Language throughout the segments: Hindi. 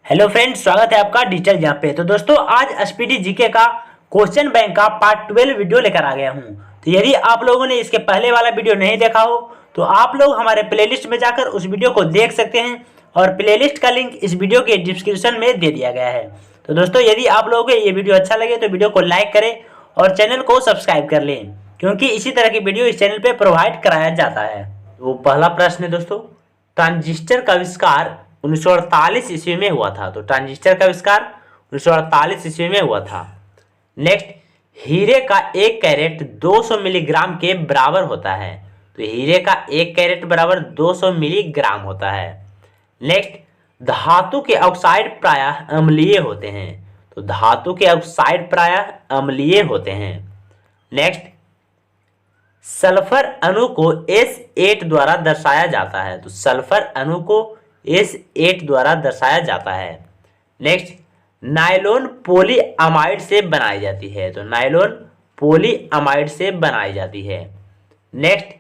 हेलो फ्रेंड्स, स्वागत है आपका डिजिटल जहाँ पे। तो दोस्तों, आज एसपीटी जीके का क्वेश्चन बैंक का पार्ट 12 वीडियो लेकर आ गया हूँ। तो यदि आप लोगों ने इसके पहले वाला वीडियो नहीं देखा हो तो आप लोग हमारे प्लेलिस्ट में जाकर उस वीडियो को देख सकते हैं और प्लेलिस्ट का लिंक इस वीडियो के डिस्क्रिप्शन में दे दिया गया है। तो दोस्तों, यदि आप लोगों को ये वीडियो अच्छा लगे तो वीडियो को लाइक करें और चैनल को सब्सक्राइब कर लें, क्योंकि इसी तरह की वीडियो इस चैनल पर प्रोवाइड कराया जाता है। तो पहला प्रश्न है दोस्तों, ट्रांजिस्टर का आविष्कार 1948 ईस्वी में हुआ था। तो ट्रांजिस्टर का आविष्कार 1948 ईस्वी में हुआ था। नेक्स्ट, हीरे का एक कैरेट 200 मिलीग्राम के बराबर होता है। तो हीरे का एक कैरेट बराबर 200 मिलीग्राम होता है। नेक्स्ट, धातु के ऑक्साइड प्रायः अम्लीय होते हैं। तो धातु के ऑक्साइड प्रायः अम्लीय होते हैं। नेक्स्ट, सल्फर अणु को S8 द्वारा दर्शाया जाता है। तो सल्फर अणु को S8 द्वारा दर्शाया जाता है। नेक्स्ट, नायलॉन पॉलीअमाइड से बनाई जाती है। तो नायलॉन पॉलीअमाइड से बनाई जाती है। नेक्स्ट,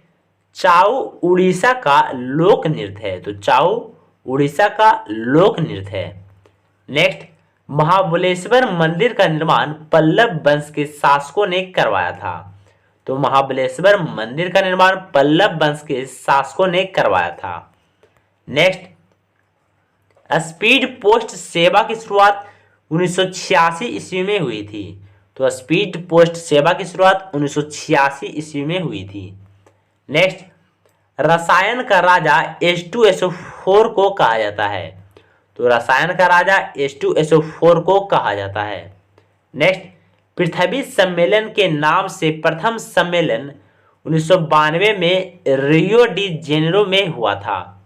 चाऊ उड़ीसा का लोक नृत्य है। तो चाऊ उड़ीसा का लोक नृत्य है। नेक्स्ट, महाबलेश्वर मंदिर का निर्माण पल्लव वंश के शासकों ने करवाया था। तो महाबलेश्वर मंदिर का निर्माण पल्लव वंश के शासकों ने करवाया था। नेक्स्ट, स्पीड पोस्ट सेवा की शुरुआत 1986 ईस्वी में हुई थी। तो स्पीड पोस्ट सेवा की शुरुआत 1986 ईस्वी में हुई थी। नेक्स्ट, रसायन का राजा H2SO4 को कहा जाता है। तो रसायन का राजा H2SO4 को कहा जाता है। नेक्स्ट, पृथ्वी सम्मेलन के नाम से प्रथम सम्मेलन 1992 में रियो डी जेनेरो में हुआ था।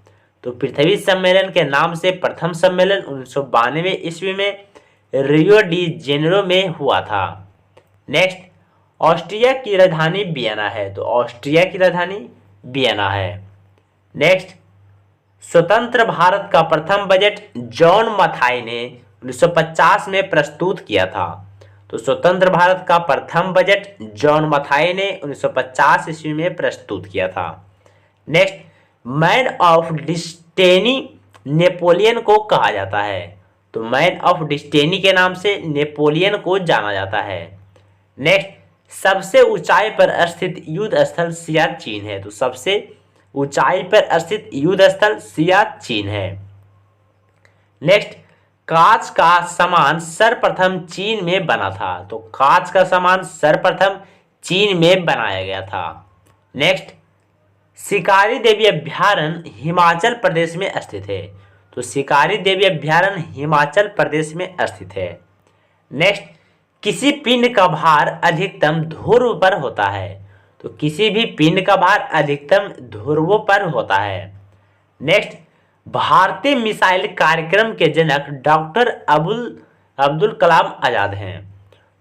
तो पृथ्वी सम्मेलन के नाम से प्रथम सम्मेलन 1992 ईस्वी में रियो डी जेनेरो में हुआ था। नेक्स्ट, ऑस्ट्रिया की राजधानी वियना है। तो ऑस्ट्रिया की राजधानी वियना है। नेक्स्ट, स्वतंत्र भारत का प्रथम बजट जॉन मथाई ने 1950 में प्रस्तुत किया था। तो स्वतंत्र भारत का प्रथम बजट जॉन मथाई ने 1950 ईस्वी में प्रस्तुत किया था। नेक्स्ट, मैन ऑफ डिस्टेनी नेपोलियन को कहा जाता है। तो मैन ऑफ डिस्टेनी के नाम से नेपोलियन को जाना जाता है। नेक्स्ट, सबसे ऊंचाई पर स्थित युद्ध स्थल सियाचिन है। तो सबसे ऊंचाई पर स्थित युद्ध स्थल सियाचिन है। नेक्स्ट, कांच का सामान सर्वप्रथम चीन में बना था। तो कांच का सामान सर्वप्रथम चीन में बनाया गया था। नेक्स्ट, शिकारी देवी अभ्यारण्य हिमाचल प्रदेश में स्थित है। तो शिकारी देवी अभ्यारण्य हिमाचल प्रदेश में स्थित है। नेक्स्ट, किसी पिंड का भार अधिकतम ध्रुव पर होता है। तो किसी भी पिंड का भार अधिकतम ध्रुवों पर होता है। नेक्स्ट, भारतीय मिसाइल कार्यक्रम के जनक डॉक्टर अब्दुल कलाम आजाद हैं।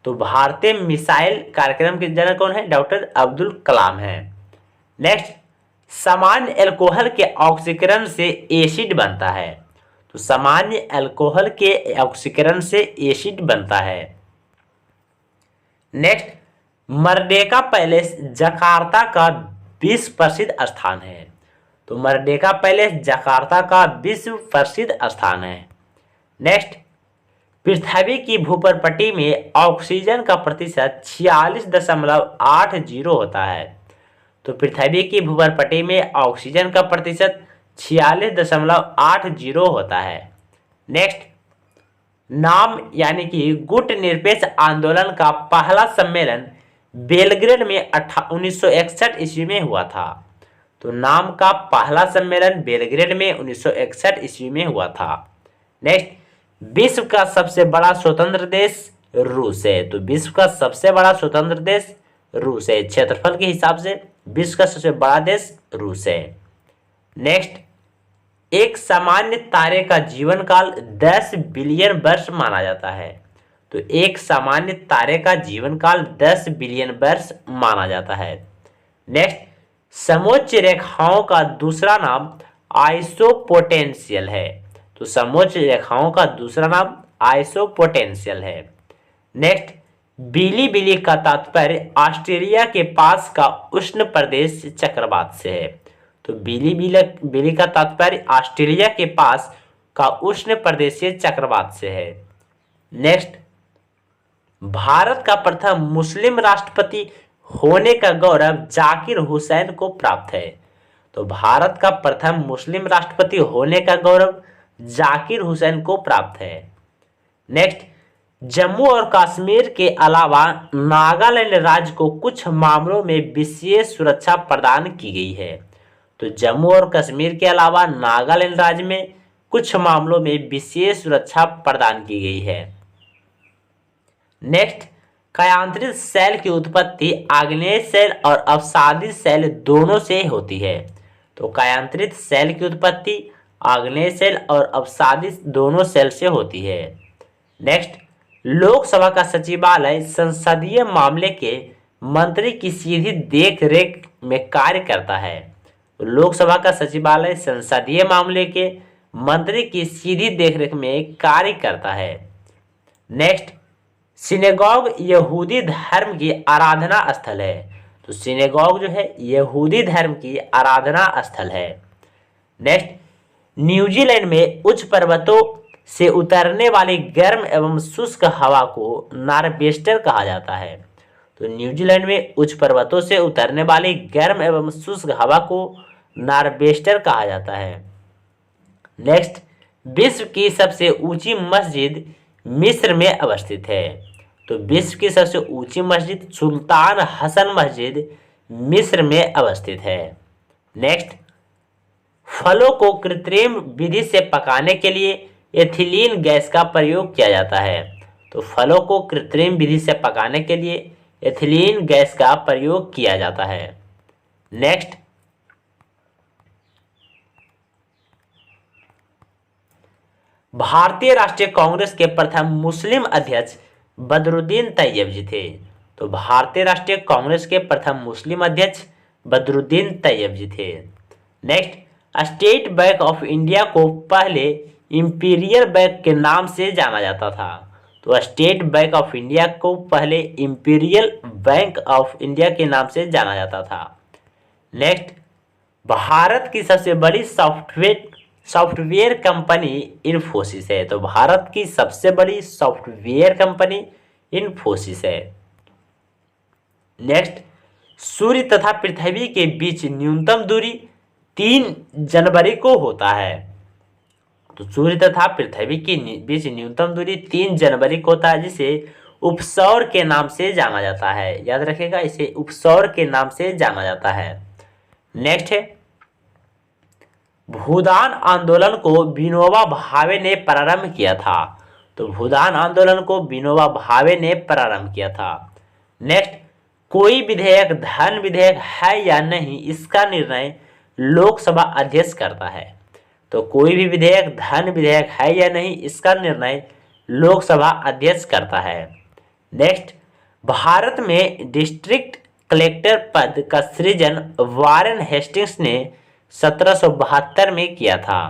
तो भारतीय मिसाइल कार्यक्रम के जनक कौन है? डॉक्टर अब्दुल कलाम हैं। नेक्स्ट, सामान्य अल्कोहल के ऑक्सीकरण से एसिड बनता है। तो सामान्य अल्कोहल के ऑक्सीकरण से एसिड बनता है। नेक्स्ट, मर्डेका पैलेस जकार्ता का विश्व प्रसिद्ध स्थान है। तो मर्डेका पैलेस जकार्ता का विश्व प्रसिद्ध स्थान है। नेक्स्ट, पृथ्वी की भूपरपट्टी में ऑक्सीजन का प्रतिशत 46.80 होता है। तो पृथ्वी की भूपरपट्टी में ऑक्सीजन का प्रतिशत 46.80 होता है। नेक्स्ट, नाम यानी कि गुट निरपेक्ष आंदोलन का पहला सम्मेलन बेलग्रेड में 1961 ईस्वी में हुआ था। तो नाम का पहला सम्मेलन बेलग्रेड में 1961 ईस्वी में हुआ था। नेक्स्ट, विश्व का सबसे बड़ा स्वतंत्र देश रूस है। तो विश्व का सबसे बड़ा स्वतंत्र देश रूस है। क्षेत्रफल के हिसाब से विश्व का सबसे बड़ा देश रूस है। नेक्स्ट, एक सामान्य तारे का जीवन काल 10 बिलियन वर्ष माना जाता है। तो एक सामान्य तारे का जीवन काल 10 बिलियन वर्ष माना जाता है। नेक्स्ट, समोच्च रेखाओं का दूसरा नाम आइसोपोटेंशियल है। तो समोच्च रेखाओं का दूसरा नाम आइसोपोटेंशियल है। नेक्स्ट, बिली का तात्पर्य ऑस्ट्रेलिया के पास का उष्ण प्रदेश चक्रवात से है। तो बिली का तात्पर्य ऑस्ट्रेलिया के पास का उष्ण प्रदेशीय चक्रवात से है। नेक्स्ट, भारत का प्रथम मुस्लिम राष्ट्रपति होने का गौरव जाकिर हुसैन को प्राप्त है। तो भारत का प्रथम मुस्लिम राष्ट्रपति होने का गौरव जाकिर हुसैन को प्राप्त है। नेक्स्ट, जम्मू और कश्मीर के अलावा नागालैंड राज्य को कुछ मामलों में विशेष सुरक्षा प्रदान की गई है। तो जम्मू और कश्मीर के अलावा नागालैंड राज्य में कुछ मामलों में विशेष सुरक्षा प्रदान की गई है। नेक्स्ट, कायांतरित सेल की उत्पत्ति आग्नेय सेल और अवसादी सेल दोनों से होती है। तो कायांतरित सेल की उत्पत्ति आग्नेय सेल और अवसादी दोनों सेल से होती है। नेक्स्ट, लोकसभा का सचिवालय संसदीय मामले के मंत्री की सीधी देखरेख में कार्य करता है। तो लोकसभा का सचिवालय संसदीय मामले के मंत्री की सीधी देखरेख में कार्य करता है। नेक्स्ट, सिनेगॉग यहूदी धर्म की आराधना स्थल है। तो सिनेगॉग जो है यहूदी धर्म की आराधना स्थल है। नेक्स्ट, न्यूजीलैंड में उच्च पर्वतों से उतरने वाली गर्म एवं शुष्क हवा को नॉर्वेस्टर कहा जाता है। तो न्यूजीलैंड में उच्च पर्वतों से उतरने वाली गर्म एवं शुष्क हवा को नॉर्वेस्टर कहा जाता है। नेक्स्ट, विश्व की सबसे ऊंची मस्जिद मिस्र में अवस्थित है। तो विश्व की सबसे ऊंची मस्जिद सुल्तान हसन मस्जिद मिस्र में अवस्थित है। नेक्स्ट, फलों को कृत्रिम विधि से पकाने के लिए एथिलीन गैस का प्रयोग किया जाता है। तो फलों को कृत्रिम विधि से पकाने के लिए एथिलीन गैस का प्रयोग किया जाता है। नेक्स्ट, भारतीय राष्ट्रीय कांग्रेस के प्रथम मुस्लिम अध्यक्ष बदरुद्दीन तैयब थे। तो भारतीय राष्ट्रीय कांग्रेस के प्रथम मुस्लिम अध्यक्ष बदरुद्दीन तैयब थे। Next, state bank of India को पहले इंपीरियल बैंक के नाम से जाना जाता था। तो स्टेट बैंक ऑफ इंडिया को पहले इंपीरियल बैंक ऑफ इंडिया के नाम से जाना जाता था। नेक्स्ट, भारत की सबसे बड़ी सॉफ्टवेयर कंपनी इन्फोसिस है। तो भारत की सबसे बड़ी सॉफ्टवेयर कंपनी इन्फोसिस है। नेक्स्ट, सूर्य तथा पृथ्वी के बीच न्यूनतम दूरी 3 जनवरी को होता है। तो सूर्य तथा पृथ्वी के बीच न्यूनतम दूरी 3 जनवरी को होता है, जिसे उपसौर के नाम से जाना जाता है। याद रखिएगा, इसे उपसौर के नाम से जाना जाता है। नेक्स्ट है, भूदान आंदोलन को विनोबा भावे ने प्रारंभ किया था। तो भूदान आंदोलन को विनोबा भावे ने प्रारंभ किया था। नेक्स्ट, कोई विधेयक धन विधेयक है या नहीं, इसका निर्णय लोकसभा अध्यक्ष करता है। तो कोई भी विधेयक धन विधेयक है या नहीं, इसका निर्णय लोकसभा अध्यक्ष करता है। नेक्स्ट, भारत में डिस्ट्रिक्ट कलेक्टर पद का सृजन वारेन हेस्टिंग्स ने 1772 में किया था।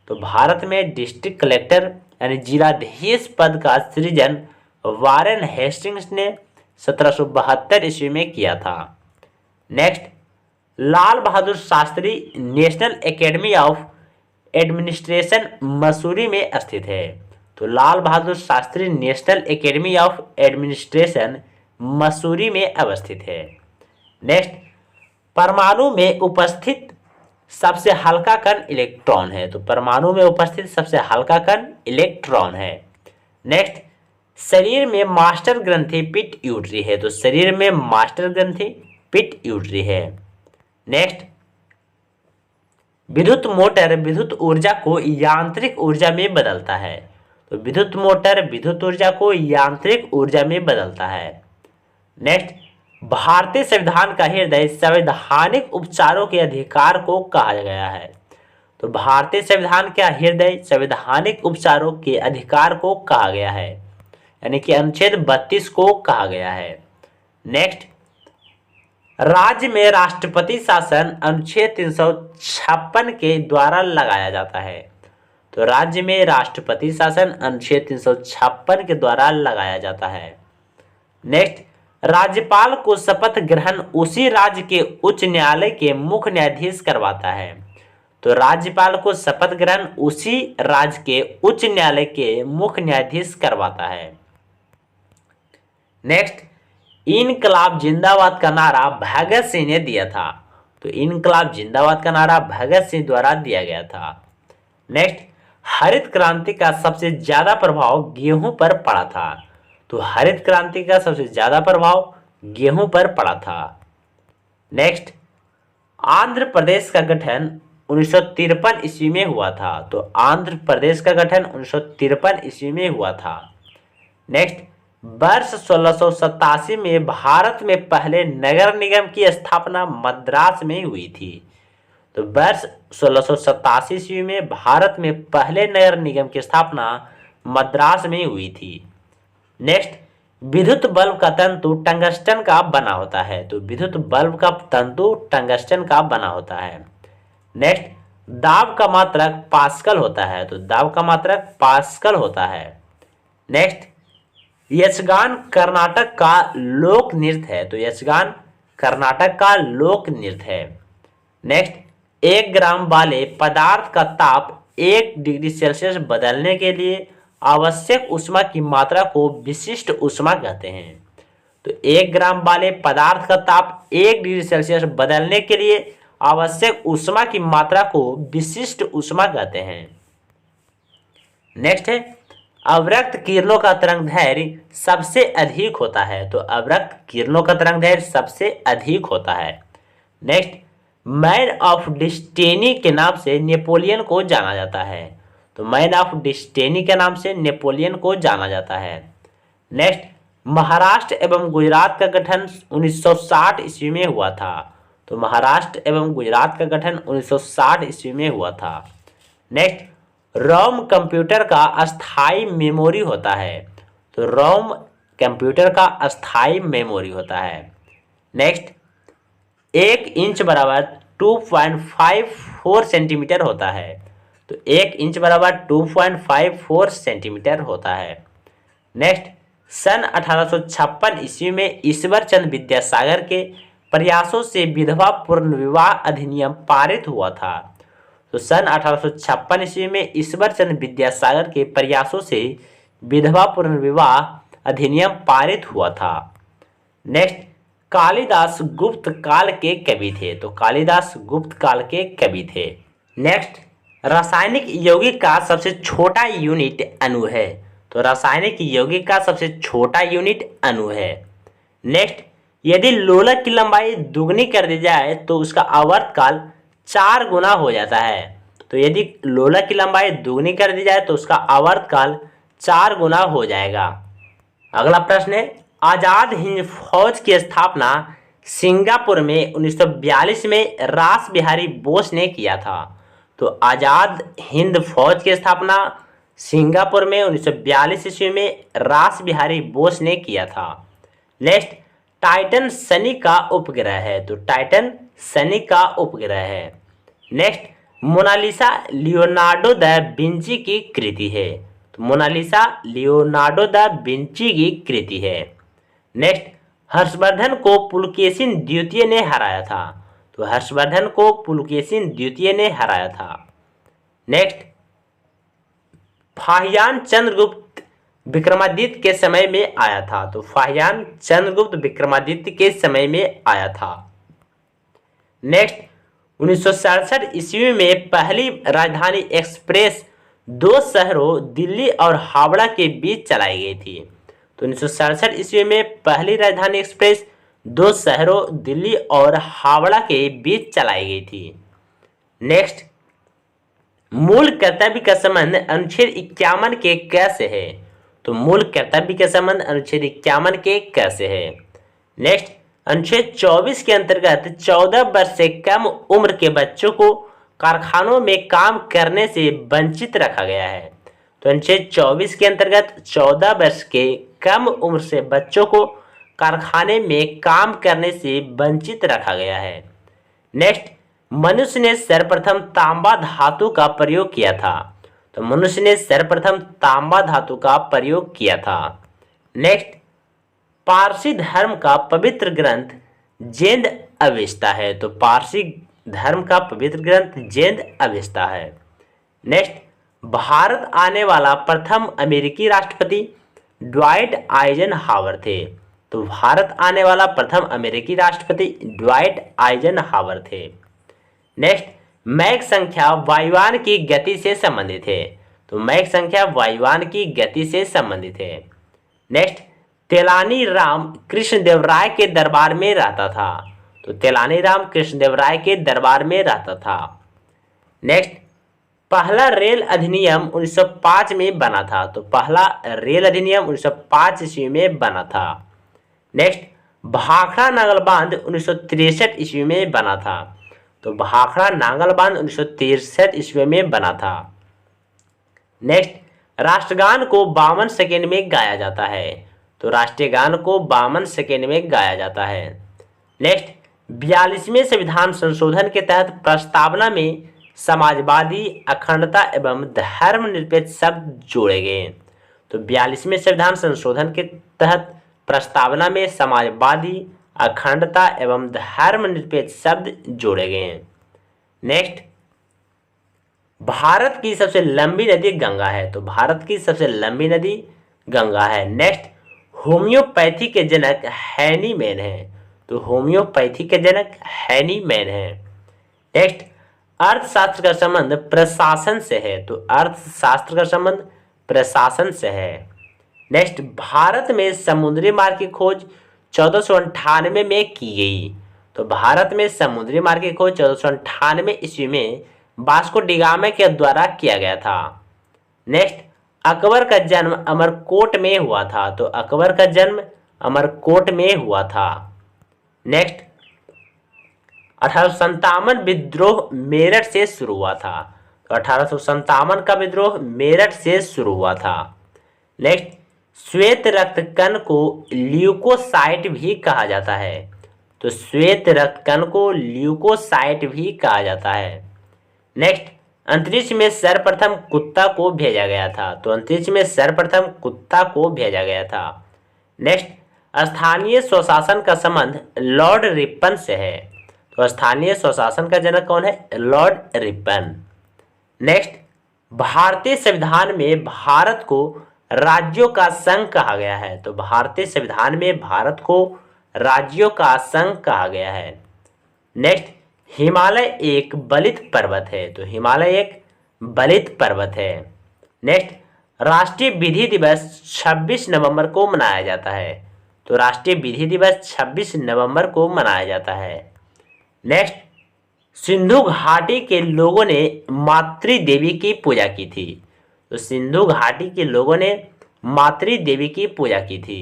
तो भारत में डिस्ट्रिक्ट कलेक्टर यानी जिलाधीश पद का सृजन वारेन हेस्टिंग्स ने 1772 ईस्वी में किया था। Next, Lal Bahadur Shastri National Academy of Administration Mussoorie में स्थित है। तो Lal Bahadur Shastri National Academy of Administration Mussoorie में अवस्थित है। नेक्स्ट, परमाणु में उपस्थित सबसे हल्का कण इलेक्ट्रॉन है। तो परमाणु में उपस्थित सबसे हल्का कण इलेक्ट्रॉन है। नेक्स्ट, शरीर में मास्टर ग्रंथि पिट्यूटरी है। तो शरीर में मास्टर ग्रंथि पिट्यूटरी है। नेक्स्ट, विद्युत मोटर विद्युत ऊर्जा को यांत्रिक ऊर्जा में बदलता है। तो विद्युत मोटर विद्युत ऊर्जा को यांत्रिक ऊर्जा में बदलता है। नेक्स्ट, भारतीय संविधान का हृदय संवैधानिक उपचारों के अधिकार को कहा गया है। तो भारतीय संविधान का हृदय संवैधानिक उपचारों के अधिकार को कहा गया है, यानी कि अनुच्छेद 32 को कहा गया है। नेक्स्ट, राज्य में राष्ट्रपति शासन अनुच्छेद 356 के द्वारा लगाया जाता है। तो राज्य में राष्ट्रपति शासन अनुच्छेद 356 के द्वारा लगाया जाता है। नेक्स्ट, राज्यपाल को शपथ ग्रहण उसी राज्य के उच्च न्यायालय के मुख्य न्यायाधीश करवाता है। तो राज्यपाल को शपथ ग्रहण उसी राज्य के उच्च न्यायालय के मुख्य न्यायाधीश करवाता है। नेक्स्ट, इनकलाब जिंदाबाद का नारा भगत सिंह ने दिया था। तो इनकलाब जिंदाबाद का नारा भगत सिंह द्वारा दिया गया था। नेक्स्ट, हरित क्रांति का सबसे ज्यादा प्रभाव गेहूं पर पड़ा था। तो हरित क्रांति का सबसे ज्यादा प्रभाव गेहूं पर पड़ा था। नेक्स्ट, आंध्र प्रदेश का गठन 1953 ईस्वी में हुआ था। तो आंध्र प्रदेश का गठन 1953 ईस्वी में हुआ था। नेक्स्ट, वर्ष 1687 में भारत में पहले नगर निगम की स्थापना मद्रास में हुई थी। तो वर्ष 1687 ईस्वी में भारत में पहले नगर निगम की स्थापना मद्रास में हुई थी। नेक्स्ट, विद्युत बल्ब का तंतु टंगस्टन का बना होता है। तो विद्युत बल्ब का तंतु टंगस्टन का बना होता है। नेक्स्ट, दाब का मात्रक पास्कल होता है। तो दाब का मात्रक पास्कल होता है। नेक्स्ट, यक्षगान कर्नाटक का लोक नृत्य है। तो यक्षगान कर्नाटक का लोक नृत्य है। नेक्स्ट, 1 ग्राम वाले पदार्थ का ताप 1 डिग्री सेल्सियस बदलने के लिए आवश्यक ऊष्मा की मात्रा को विशिष्ट ऊष्मा कहते हैं। तो 1 ग्राम वाले पदार्थ का ताप 1 डिग्री सेल्सियस बदलने के लिए आवश्यक ऊष्मा की मात्रा को विशिष्ट ऊष्मा कहते हैं। नेक्स्ट है, अवरक्त किरणों का तरंगदैर्घ्य सबसे अधिक होता है। तो अवरक्त किरणों का तरंगदैर्घ्य सबसे अधिक होता है। नेक्स्ट, मैन ऑफ डेस्टिनी के नाम से नेपोलियन को जाना जाता है। तो मैन ऑफ डेस्टिनी के नाम से नेपोलियन को जाना जाता है। नेक्स्ट, महाराष्ट्र एवं गुजरात का गठन 1960 ईस्वी में हुआ था। तो महाराष्ट्र एवं गुजरात का गठन 1960 ईस्वी में हुआ था। नेक्स्ट, रोम कंप्यूटर का अस्थाई मेमोरी होता है। तो रोम कंप्यूटर का अस्थाई मेमोरी होता है। नेक्स्ट, 1 इंच बराबर 2.54 सेंटीमीटर होता है। तो 1 इंच बराबर 2.54 सेंटीमीटर होता है। नेक्स्ट, सन 1856 ईस्वी में ईश्वर चंद्र विद्यासागर के प्रयासों से विधवा पुनर्विवाह अधिनियम पारित हुआ था। तो सन 1856 ईस्वी में ईश्वर चंद्र विद्यासागर के प्रयासों से विधवा पुनर्विवाह अधिनियम पारित हुआ था। नेक्स्ट, कालिदास गुप्त काल के कवि थे। तो कालिदास गुप्त काल के कवि थे। नेक्स्ट, रासायनिक यौगिक का सबसे छोटा यूनिट अणु है। तो रासायनिक यौगिक का सबसे छोटा यूनिट अणु है। नेक्स्ट, यदि लोलक की लंबाई दुगनी कर दी जाए तो उसका आवर्तकाल 4 गुना हो जाता है। तो यदि लोलक की लंबाई दुगनी कर दी जाए तो उसका आवर्तकाल 4 गुना हो जाएगा। अगला प्रश्न है, आजाद हिंद फौज की स्थापना सिंगापुर में 1942 में रास बिहारी बोस ने किया था। तो आजाद हिंद फौज की स्थापना सिंगापुर में 1942 ईस्वी में रास बिहारी बोस ने किया था। नेक्स्ट, टाइटन शनि का उपग्रह है। तो टाइटन शनि का उपग्रह है। Next, Mona Lisa Leonardo da Vinci की कृति है। तो मोनालिसा लियोनार्डो दा विंची की कृति है। नेक्स्ट, हर्षवर्धन को पुलकेशिन द्वितीय ने हराया था। तो हर्षवर्धन को पुलकेशिन द्वितीय ने हराया था। नेक्स्ट, फाहियान चंद्रगुप्त विक्रमादित्य के समय में आया था। तो फाहियान चंद्रगुप्त विक्रमादित्य के समय में आया था। नेक्स्ट, 1967 ईस्वी में पहली राजधानी एक्सप्रेस 2 शहरों दिल्ली और हावड़ा के बीच चलाई गई थी। तो 1967 ईस्वी में पहली राजधानी एक्सप्रेस 2 शहरों दिल्ली और हावड़ा के बीच चलाई गई थी। नेक्स्ट, मूल कर्तव्य का संबंध अनुच्छेद 51 के कैसे है। तो मूल कर्तव्य के संबंध अनुच्छेद 51 के कैसे है। नेक्स्ट, अनुच्छेद 24 के अंतर्गत 14 वर्ष से कम उम्र के बच्चों को कारखानों में काम करने से वंचित रखा गया है। तो अनुच्छेद 24 के अंतर्गत 14 वर्ष के कम उम्र से बच्चों को कारखाने में काम करने से वंचित रखा गया है। नेक्स्ट, मनुष्य ने सर्वप्रथम तांबा धातु का प्रयोग किया था। तो मनुष्य ने सर्वप्रथम तांबा धातु का प्रयोग किया था। नेक्स्ट, पारसी धर्म का पवित्र ग्रंथ जेंद अवेस्ता है। तो पारसी धर्म का पवित्र ग्रंथ जैन अवेस्ता है। नेक्स्ट, भारत आने वाला प्रथम अमेरिकी राष्ट्रपति ड्वाइट आइजनहावर थे। तो भारत आने वाला प्रथम अमेरिकी राष्ट्रपति ड्वाइट आइजनहावर थे। नेक्स्ट, मैक संख्या वायुयान की गति से संबंधित है। तो मैक संख्या वायुयान की गति से संबंधित है। नेक्स्ट, तेलानी राम कृष्णदेवराय के दरबार में रहता था। तो तेलानी राम कृष्णदेवराय के दरबार में रहता था। नेक्स्ट, पहला रेल अधिनियम 1905 में बना था। तो पहला रेल अधिनियम 1905 ईस्वी में बना था। नेक्स्ट, भाखड़ा नांगल बांध 1963 ईस्वी में बना था। तो भाखड़ा नांगल बांध 1963 ईस्वी में बना था। नेक्स्ट, राष्ट्रगान को 52 सेकेंड में गाया जाता है। तो राष्ट्रीय गान को 52 सेकेंड में गाया जाता है। नेक्स्ट, 42वें संविधान संशोधन के तहत प्रस्तावना में समाजवादी, अखंडता एवं धर्मनिरपेक्ष शब्द जोड़े गए। तो 42वें संविधान संशोधन के तहत प्रस्तावना में समाजवादी, अखंडता एवं धर्मनिरपेक्ष शब्द जोड़े गए हैं। नेक्स्ट, भारत की सबसे लंबी नदी गंगा है। तो भारत की सबसे लंबी नदी गंगा है। नेक्स्ट, होम्योपैथी के जनक हैनी मैन है। तो होम्योपैथी के जनक हैनी मैन है। नेक्स्ट, अर्थशास्त्र का संबंध प्रशासन से है। तो अर्थशास्त्र का संबंध प्रशासन से है। नेक्स्ट, भारत में समुद्री मार्ग की खोज 1498 में की गई। तो भारत में समुद्री मार्ग की खोज 1498 ईस्वी में वास्को डी गामा के द्वारा किया गया था। नेक्स्ट, अकबर का जन्म अमरकोट में हुआ था। तो अकबर का जन्म अमरकोट में हुआ था। नेक्स्ट, 1857 विद्रोह मेरठ से शुरू हुआ था। तो 1857 का विद्रोह मेरठ से शुरू हुआ था। नेक्स्ट, श्वेत रक्त कण को ल्यूकोसाइट भी कहा जाता है। तो श्वेत रक्त कण को ल्यूकोसाइट भी कहा जाता है। नेक्स्ट, अंतरिक्ष में सर्वप्रथम कुत्ता को भेजा गया था। तो अंतरिक्ष में सर्वप्रथम कुत्ता को भेजा गया था। नेक्स्ट, स्थानीय स्वशासन का संबंध लॉर्ड रिपन से है। तो स्थानीय स्वशासन का जनक कौन है? Lord Ripon. नेक्स्ट, भारतीय संविधान में भारत को राज्यों का संघ कहा गया है। तो भारतीय संविधान में भारत को राज्यों का संघ कहा गया है। नेक्स्ट, हिमालय एक बलित पर्वत है। तो हिमालय एक बलित पर्वत है। नेक्स्ट, राष्ट्रीय विधि दिवस 26 नवंबर को मनाया जाता है। तो राष्ट्रीय विधि दिवस 26 नवंबर को मनाया जाता है। नेक्स्ट, सिंधु घाटी के लोगों ने मातृ देवी की पूजा की थी। तो सिंधु घाटी के लोगों ने मातृ देवी की पूजा की थी।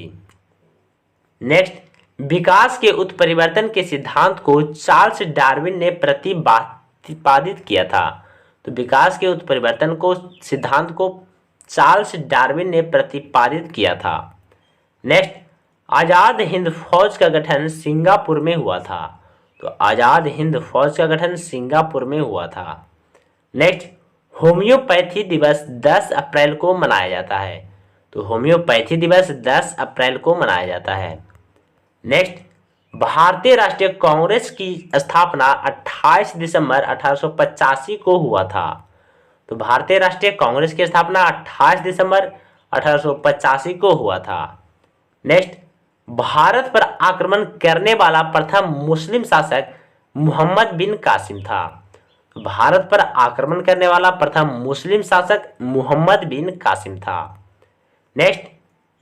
नेक्स्ट, विकास के उत्परिवर्तन के सिद्धांत को चार्ल्स डार्विन ने प्रतिपादित किया था। तो विकास के उत्परिवर्तन को सिद्धांत को चार्ल्स डार्विन ने प्रतिपादित किया था। नेक्स्ट, आज़ाद हिंद फौज का गठन सिंगापुर में हुआ था। तो आज़ाद हिंद फौज का गठन सिंगापुर में हुआ था। नेक्स्ट, होम्योपैथी दिवस 10 अप्रैल को मनाया जाता है। तो होम्योपैथी दिवस 10 अप्रैल को मनाया जाता है। नेक्स्ट, भारतीय राष्ट्रीय कांग्रेस की स्थापना 28 दिसंबर 1885 को हुआ था। तो भारतीय राष्ट्रीय कांग्रेस की स्थापना 28 दिसंबर 1885 को हुआ था। नेक्स्ट, भारत पर आक्रमण करने वाला प्रथम मुस्लिम शासक मोहम्मद बिन कासिम था। भारत पर आक्रमण करने वाला प्रथम मुस्लिम शासक मोहम्मद बिन कासिम था। नेक्स्ट,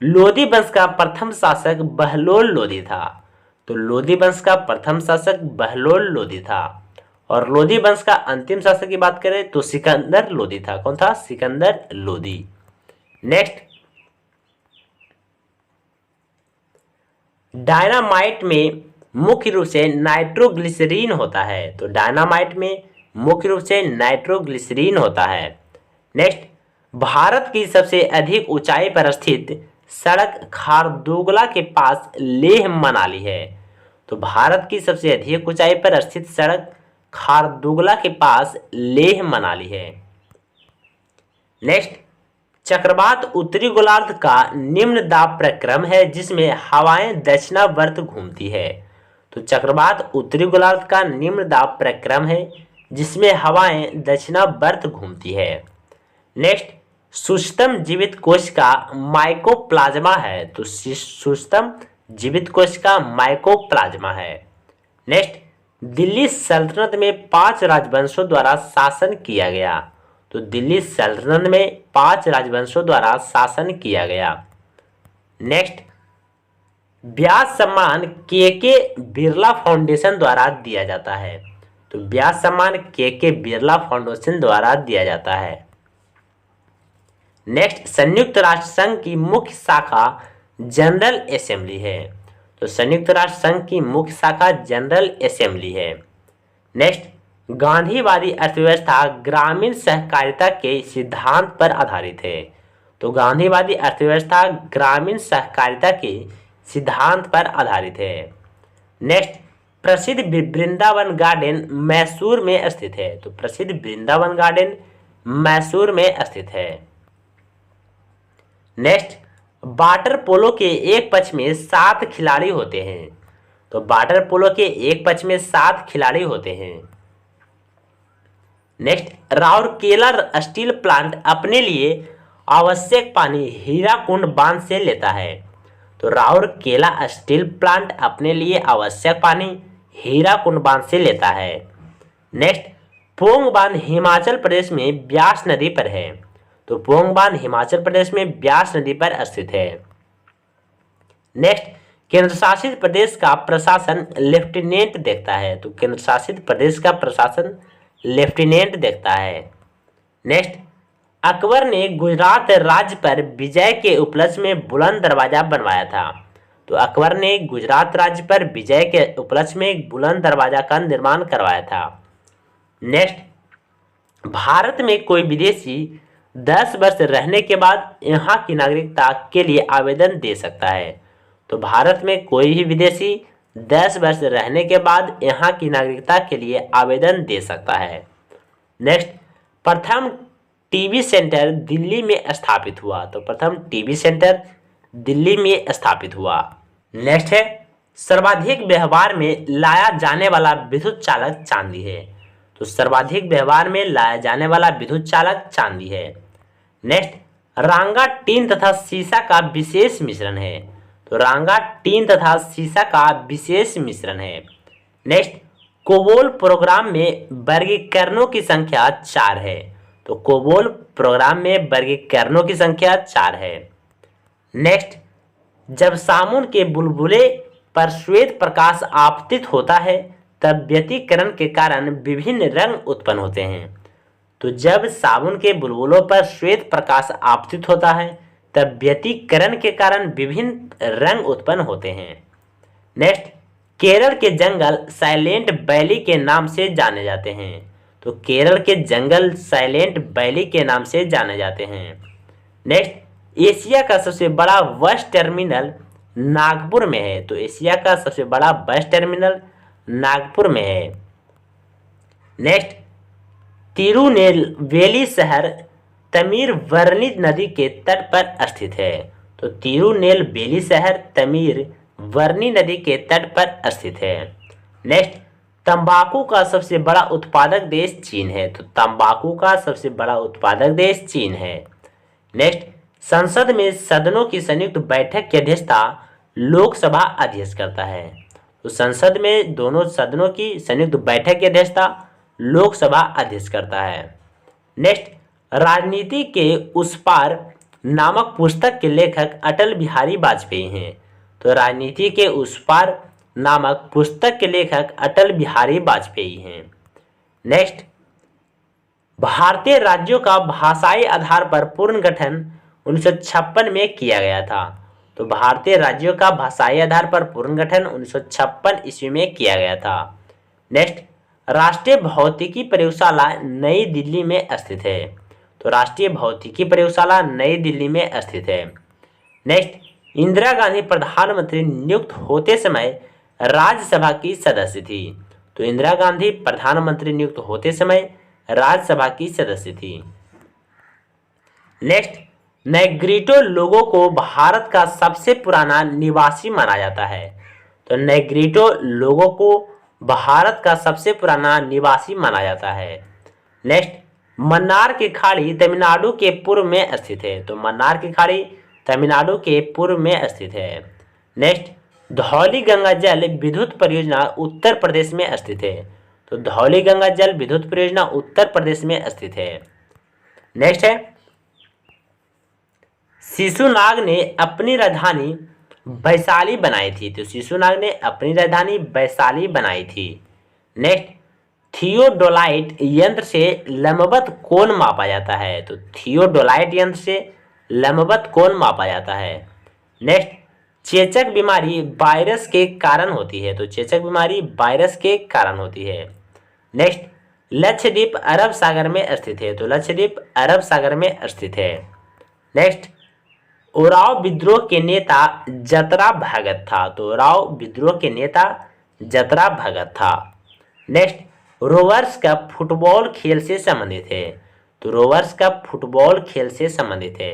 लोदी वंश का प्रथम शासक बहलोल लोदी था। तो लोदी वंश का प्रथम शासक बहलोल लोदी था। और लोदी वंश का अंतिम शासक की बात करें तो सिकंदर लोदी था। कौन था? सिकंदर लोदी। नेक्स्ट, डायनामाइट में मुख्य रूप से नाइट्रोग्लिसरीन होता है। तो डायनामाइट में मुख्य रूप से नाइट्रोग्लिसरीन होता है। नेक्स्ट, भारत की सबसे अधिक ऊंचाई पर स्थित सड़क खारदुगला के पास लेह मनाली है। तो भारत की सबसे अधिक ऊंचाई पर स्थित सड़क खारदुगला के पास लेह मनाली है। नेक्स्ट, चक्रवात उत्तरी गोलार्ध का निम्न दाब प्रक्रम है जिसमें हवाएं दक्षिणावर्त घूमती है। तो चक्रवात उत्तरी गोलार्ध का निम्न दाब प्रक्रम है जिसमें हवाएं दक्षिणावर्त घूमती है। नेक्स्ट, सूक्ष्मतम जीवित कोश का माइकोप्लाज्मा है, तो सूक्ष्मतम जीवित कोश का माइकोप्लाज्मा है। नेक्स्ट, दिल्ली सल्तनत में 5 राजवंशों द्वारा शासन किया गया, तो दिल्ली सल्तनत में 5 राजवंशों द्वारा शासन किया गया। नेक्स्ट, व्यास सम्मान के बिरला फाउंडेशन द्वारा दिया जाता है, तो व्यास सम्मान के बिरला फाउंडेशन द्वारा दिया जाता है। नेक्स्ट, संयुक्त राष्ट्र संघ की मुख्य शाखा जनरल असेंबली है, तो संयुक्त राष्ट्र संघ की मुख्य शाखा जनरल असेंबली है। नेक्स्ट, गांधीवादी अर्थव्यवस्था ग्रामीण सहकारिता के सिद्धांत पर आधारित है, तो गांधीवादी अर्थव्यवस्था ग्रामीण सहकारिता के सिद्धांत पर आधारित है। नेक्स्ट, प्रसिद्ध वृंदावन गार्डन मैसूर में स्थित है, तो प्रसिद्ध वृंदावन गार्डन मैसूर में स्थित है। नेक्स्ट, वाटर पोलो के एक पक्ष में 7 खिलाड़ी होते हैं, तो वाटर पोलो के एक पक्ष में 7 खिलाड़ी होते हैं। नेक्स्ट, राउरकेला स्टील प्लांट अपने लिए आवश्यक पानी हीराकुंड बांध से लेता है, तो राउरकेला स्टील प्लांट अपने लिए आवश्यक पानी हीराकुंड बांध से लेता है। नेक्स्ट, पोंग बांध हिमाचल प्रदेश में ब्यास नदी पर है, तो पोंग बांध हिमाचल प्रदेश में ब्यास नदी पर स्थित है। नेक्स्ट, केंद्र शासित प्रदेश का प्रशासन लेफ्टिनेंट देखता है, तो केंद्र शासित प्रदेश का प्रशासन लेफ्टिनेंट देखता है। नेक्स्ट, अकबर ने गुजरात राज्य पर विजय के उपलक्ष्य में बुलंद दरवाजा बनवाया था, तो अकबर ने गुजरात राज्य पर विजय के उपलक्ष्य में एक बुलंद दरवाजा का निर्माण करवाया था। नेक्स्ट, भारत में कोई विदेशी 10 वर्ष रहने के बाद यहाँ की नागरिकता के लिए आवेदन दे सकता है, तो भारत में कोई भी विदेशी 10 वर्ष रहने के बाद यहाँ की नागरिकता के लिए आवेदन दे सकता है। नेक्स्ट, प्रथम टीबी सेंटर दिल्ली में स्थापित हुआ, तो प्रथम टीबी सेंटर दिल्ली में स्थापित हुआ। नेक्स्ट है, सर्वाधिक व्यवहार में लाया जाने वाला विद्युत चालक चांदी है, तो सर्वाधिक व्यवहार में लाया जाने वाला विद्युत चालक चांदी है। नेक्स्ट, रांगा टीन तथा सीसा का विशेष मिश्रण है, तो रांगा टीन तथा सीसा का विशेष मिश्रण है। नेक्स्ट, कोबोल प्रोग्राम में वर्गीकरणों की संख्या 4 है, तो कोबोल प्रोग्राम में वर्गीकरणों की संख्या 4 है। नेक्स्ट, जब साबुन के बुलबुले पर श्वेत प्रकाश आपतित होता है तब व्यतिकरण के कारण विभिन्न रंग उत्पन्न होते हैं, तो जब साबुन के बुलबुलों पर श्वेत प्रकाश आपतित होता है तब व्यतिकरण के कारण विभिन्न रंग उत्पन्न होते हैं। नेक्स्ट, केरल के जंगल साइलेंट वैली के नाम से जाने जाते हैं, तो केरल के जंगल साइलेंट वैली के नाम से जाने जाते हैं। नेक्स्ट, एशिया का सबसे बड़ा बस टर्मिनल नागपुर में है, तो एशिया का सबसे बड़ा बस टर्मिनल नागपुर में है। नेक्स्ट, तिरुनेलवेली शहर तमीरबरनी नदी के तट पर स्थित है, तो तिरुनेलवेली शहर तमीरबरनी नदी के तट पर स्थित है। नेक्स्ट, तंबाकू का सबसे बड़ा उत्पादक देश चीन है, तो तंबाकू का सबसे बड़ा उत्पादक देश चीन है। नेक्स्ट, संसद में सदनों की संयुक्त बैठक की अध्यक्षता लोकसभा अध्यक्ष करता है, तो संसद में दोनों सदनों की संयुक्त बैठक की अध्यक्षता लोकसभा अध्यक्ष करता है। नेक्स्ट, राजनीति के उस पार नामक पुस्तक के लेखक अटल बिहारी वाजपेयी हैं, तो राजनीति के उस पार नामक पुस्तक के लेखक अटल बिहारी वाजपेयी हैं। नेक्स्ट, भारतीय राज्यों का भाषाई आधार पर पुनर्गठन 1956 में किया गया था, तो भारतीय राज्यों का भाषाई आधार पर पुनर्गठन 1956 ईस्वी में किया गया था। नेक्स्ट, राष्ट्रीय भौतिकी प्रयोगशाला नई दिल्ली में स्थित है, तो राष्ट्रीय भौतिकी प्रयोगशाला नई दिल्ली में स्थित है। नेक्स्ट, इंदिरा गांधी प्रधानमंत्री नियुक्त होते समय राज्यसभा की सदस्य थी, तो इंदिरा गांधी प्रधानमंत्री नियुक्त होते समय राज्यसभा की सदस्य थी। नेक्स्ट, नेग्रिटो लोगों को भारत का सबसे पुराना निवासी माना जाता है, तो नेग्रिटो लोगों को भारत का सबसे पुराना निवासी माना जाता है। नेक्स्ट, मन्नार की खाड़ी तमिलनाडु के पूर्व में स्थित है। तो मन्नार की खाड़ी तमिलनाडु के पूर्व में स्थित है। नेक्स्ट, धौली गंगा जल विद्युत परियोजना उत्तर प्रदेश में स्थित है। तो धौली गंगा जल विद्युत परियोजना उत्तर प्रदेश में स्थित है। नेक्स्ट है, शिशुनाग ने अपनी राजधानी वैशाली बनाई थी। तो शिशुनाग ने अपनी राजधानी वैशाली बनाई थी। नेक्स्ट, थियोडोलाइट यंत्र से लंबवत कोण मापा जाता है। तो थियोडोलाइट यंत्र से लंबवत कोण मापा जाता है। नेक्स्ट, चेचक बीमारी वायरस के कारण होती है। तो चेचक बीमारी वायरस के कारण होती है। नेक्स्ट, लक्षद्वीप अरब सागर में स्थित है। तो लक्षद्वीप अरब सागर में स्थित है। नेक्स्ट, उराव विद्रोह के नेता जतरा भगत था। तो उराव विद्रोह के नेता जतरा भगत था। नेक्स्ट, रोवर्स कप फुटबॉल खेल से संबंधित है। तो रोवर्स कप फुटबॉल खेल से संबंधित है।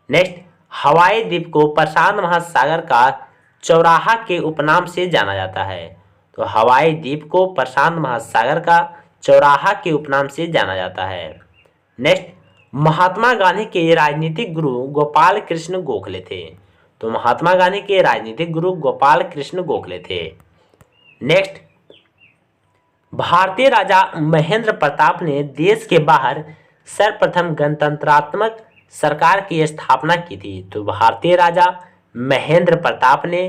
नेक्स्ट, हवाई द्वीप को प्रशांत महासागर का चौराहा के उपनाम से जाना जाता है। तो हवाई द्वीप को प्रशांत महासागर का चौराहा के उपनाम से जाना जाता है। नेक्स्ट, महात्मा गांधी के राजनीतिक गुरु गोपाल कृष्ण गोखले थे। तो महात्मा गांधी के राजनीतिक गुरु गोपाल कृष्ण गोखले थे। नेक्स्ट, भारतीय राजा महेंद्र प्रताप ने देश के बाहर सर्वप्रथम गणतंत्रात्मक सरकार की स्थापना की थी। तो भारतीय राजा महेंद्र प्रताप ने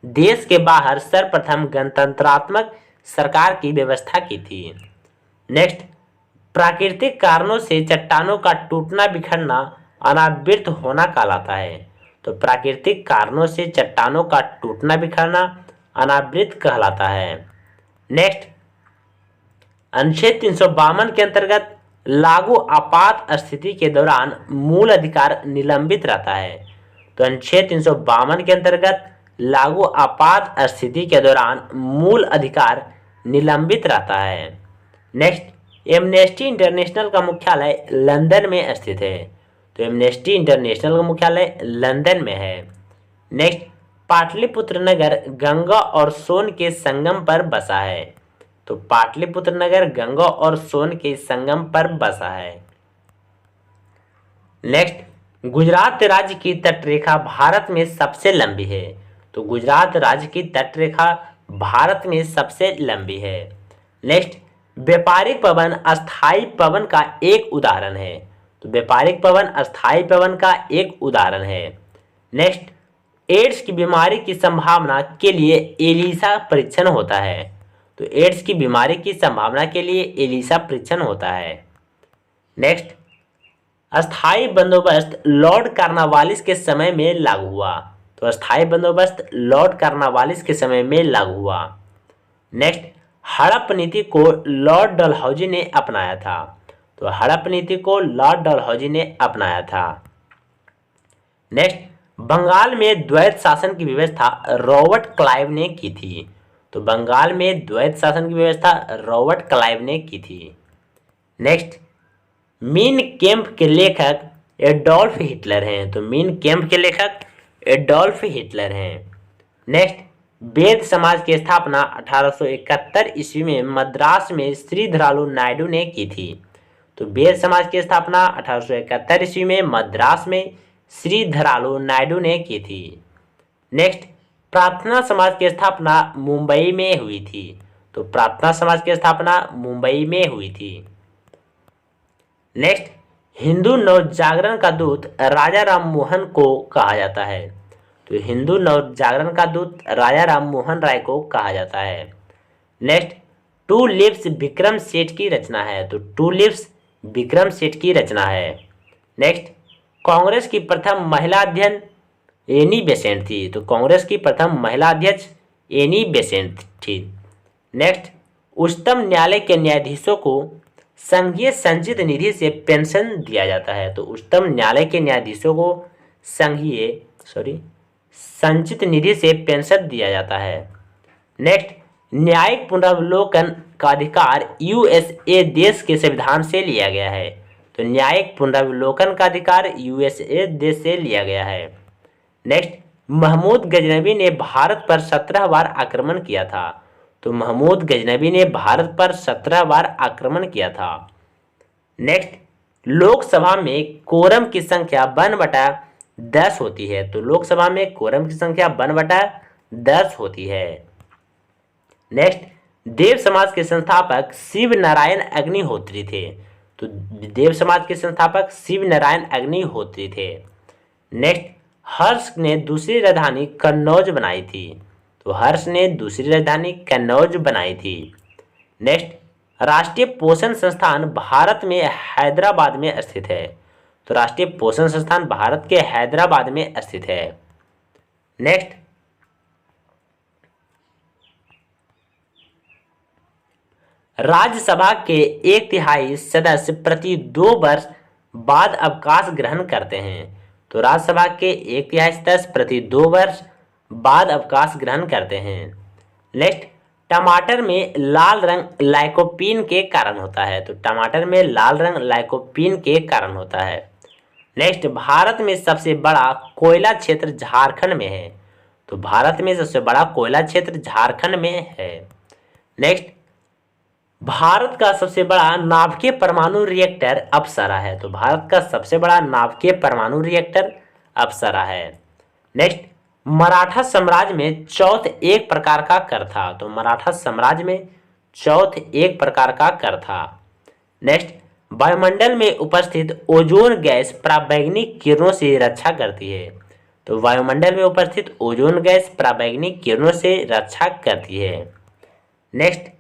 देश के बाहर सर्वप्रथम गणतंत्रात्मक सरकार की व्यवस्था की थी। नेक्स्ट, प्राकृतिक कारणों से चट्टानों का टूटना बिखरना अनावृत होना कहलाता है। तो प्राकृतिक कारणों से चट्टानों का टूटना बिखरना अनावृत कहलाता है। नेक्स्ट, अनुच्छेद 352 के अंतर्गत लागू आपात स्थिति के दौरान मूल अधिकार निलंबित रहता है। तो अनुच्छेद 352 के अंतर्गत लागू आपात स्थिति के दौरान मूल अधिकार निलंबित रहता है। नेक्स्ट, एमनेस्टी इंटरनेशनल का मुख्यालय लंदन में स्थित है। तो एमनेस्टी इंटरनेशनल का मुख्यालय लंदन में है। नेक्स्ट, पाटलिपुत्र नगर गंगा और सोन के संगम पर बसा है। तो पाटलिपुत्र नगर गंगा और सोन के संगम पर बसा है। नेक्स्ट, गुजरात राज्य की तटरेखा भारत में सबसे लंबी है। तो गुजरात राज्य की तटरेखा भारत में सबसे लंबी है। नेक्स्ट, व्यापारिक पवन अस्थायी पवन का एक उदाहरण है। तो व्यापारिक पवन अस्थायी पवन का एक उदाहरण है। नेक्स्ट, एड्स की बीमारी की संभावना के लिए एलिसा परीक्षण होता है। तो एड्स की बीमारी की संभावना के लिए एलिसा परीक्षण होता है। नेक्स्ट, अस्थायी बंदोबस्त लॉर्ड कार्नवालिस के समय में लागू हुआ। तो अस्थायी बंदोबस्त लॉर्ड कार्नवालिस के समय में लागू हुआ। नेक्स्ट, हड़प नीति को लॉर्ड डलहौजी ने अपनाया था। तो हड़प नीति को लॉर्ड डलहौजी ने अपनाया था। नेक्स्ट, बंगाल में द्वैत शासन की व्यवस्था रॉबर्ट क्लाइव ने की थी। तो बंगाल में द्वैत शासन की व्यवस्था रॉबर्ट क्लाइव ने की थी। नेक्स्ट, मीन कैम्प के लेखक एडोल्फ हिटलर हैं। तो मीन कैम्प के लेखक एडोल्फ हिटलर हैं। नेक्स्ट, वेद समाज की स्थापना 1871 ईस्वी में मद्रास में श्रीधरालु नायडू ने की थी। तो वेद समाज की स्थापना 1871 ईस्वी में मद्रास में श्रीधरालु नायडू ने की थी। नेक्स्ट, प्रार्थना समाज की स्थापना मुंबई में हुई थी। तो प्रार्थना समाज की स्थापना मुंबई में हुई थी। नेक्स्ट, हिंदू नवजागरण का दूत राजा राम मोहन को कहा जाता है। तो हिंदू नवजागरण का दूत राजा राम मोहन राय को कहा जाता है। Next, to lives Vikram Seth की रचना है। तो टू लिव्स विक्रम सेठ की रचना है। नेक्स्ट, कांग्रेस की प्रथम महिला अध्यक्ष एनी बेसेंट थी। तो कांग्रेस की प्रथम महिला अध्यक्ष एनी बेसेंट थी। नेक्स्ट, उच्चतम न्यायालय के न्यायाधीशों को संघीय संचित निधि से पेंशन दिया जाता है। तो उच्चतम न्यायालय के न्यायाधीशों को संचित निधि से पेंशन दिया जाता है। नेक्स्ट, न्यायिक पुनरावलोकन का अधिकार यूएसए देश के संविधान से लिया गया है। तो न्यायिक पुनरावलोकन का अधिकार यूएसए देश से लिया गया है। नेक्स्ट, महमूद गजनवी ने भारत पर 17 बार आक्रमण किया था? तो महमूद गजनवी ने भारत पर 17 बार आक्रमण किया था। नेक्स्ट, लोकसभा में कोरम की संख्या 1/10 होती है? तो लोकसभा में कोरम की संख्या 1/10 होती है। नेक्स्ट, देव समाज के संस्थापक शिव नारायण अग्निहोत्री थे? तो देव समाज के संस्थापक शिव नारायण अग्निहोत्री थे। नेक्स्ट, हर्ष ने दूसरी राजधानी कन्नौज बनाई थी? तो हर्ष ने दूसरी राजधानी कन्नौज बनाई थी। नेक्स्ट, राष्ट्रीय पोषण संस्थान भारत में हैदराबाद में स्थित है? तो राष्ट्रीय पोषण संस्थान भारत के हैदराबाद में स्थित है। नेक्स्ट, राज्यसभा के 1/3 सदस्य प्रति 2 वर्ष बाद अवकाश ग्रहण करते हैं? तो राज्यसभा के 1/3 सदस्य प्रति 2 वर्ष बाद अवकाश ग्रहण करते हैं। नेक्स्ट, टमाटर में लाल रंग लाइकोपीन के कारण होता है? तो टमाटर में लाल रंग लाइकोपीन के कारण होता है। नेक्स्ट, भारत में सबसे बड़ा कोयला क्षेत्र झारखंड में है? तो भारत में सबसे बड़ा कोयला क्षेत्र झारखंड में है। नेक्स्ट, भारत का सबसे बड़ा नाभिकीय परमाणु रिएक्टर अप्सरा है? तो भारत का सबसे बड़ा नाभिकीय परमाणु रिएक्टर अप्सरा है। नेक्स्ट, मराठा साम्राज्य में चौथ एक प्रकार का कर था? तो मराठा साम्राज्य में चौथ एक प्रकार का कर था। नेक्स्ट, वायुमंडल में उपस्थित ओजोन गैस पराबैंगनी किरणों से रक्षा करती है? तो वायुमंडल में उपस्थित ओजोन गैस पराबैंगनी किरणों से रक्षा करती है। नेक्स्ट,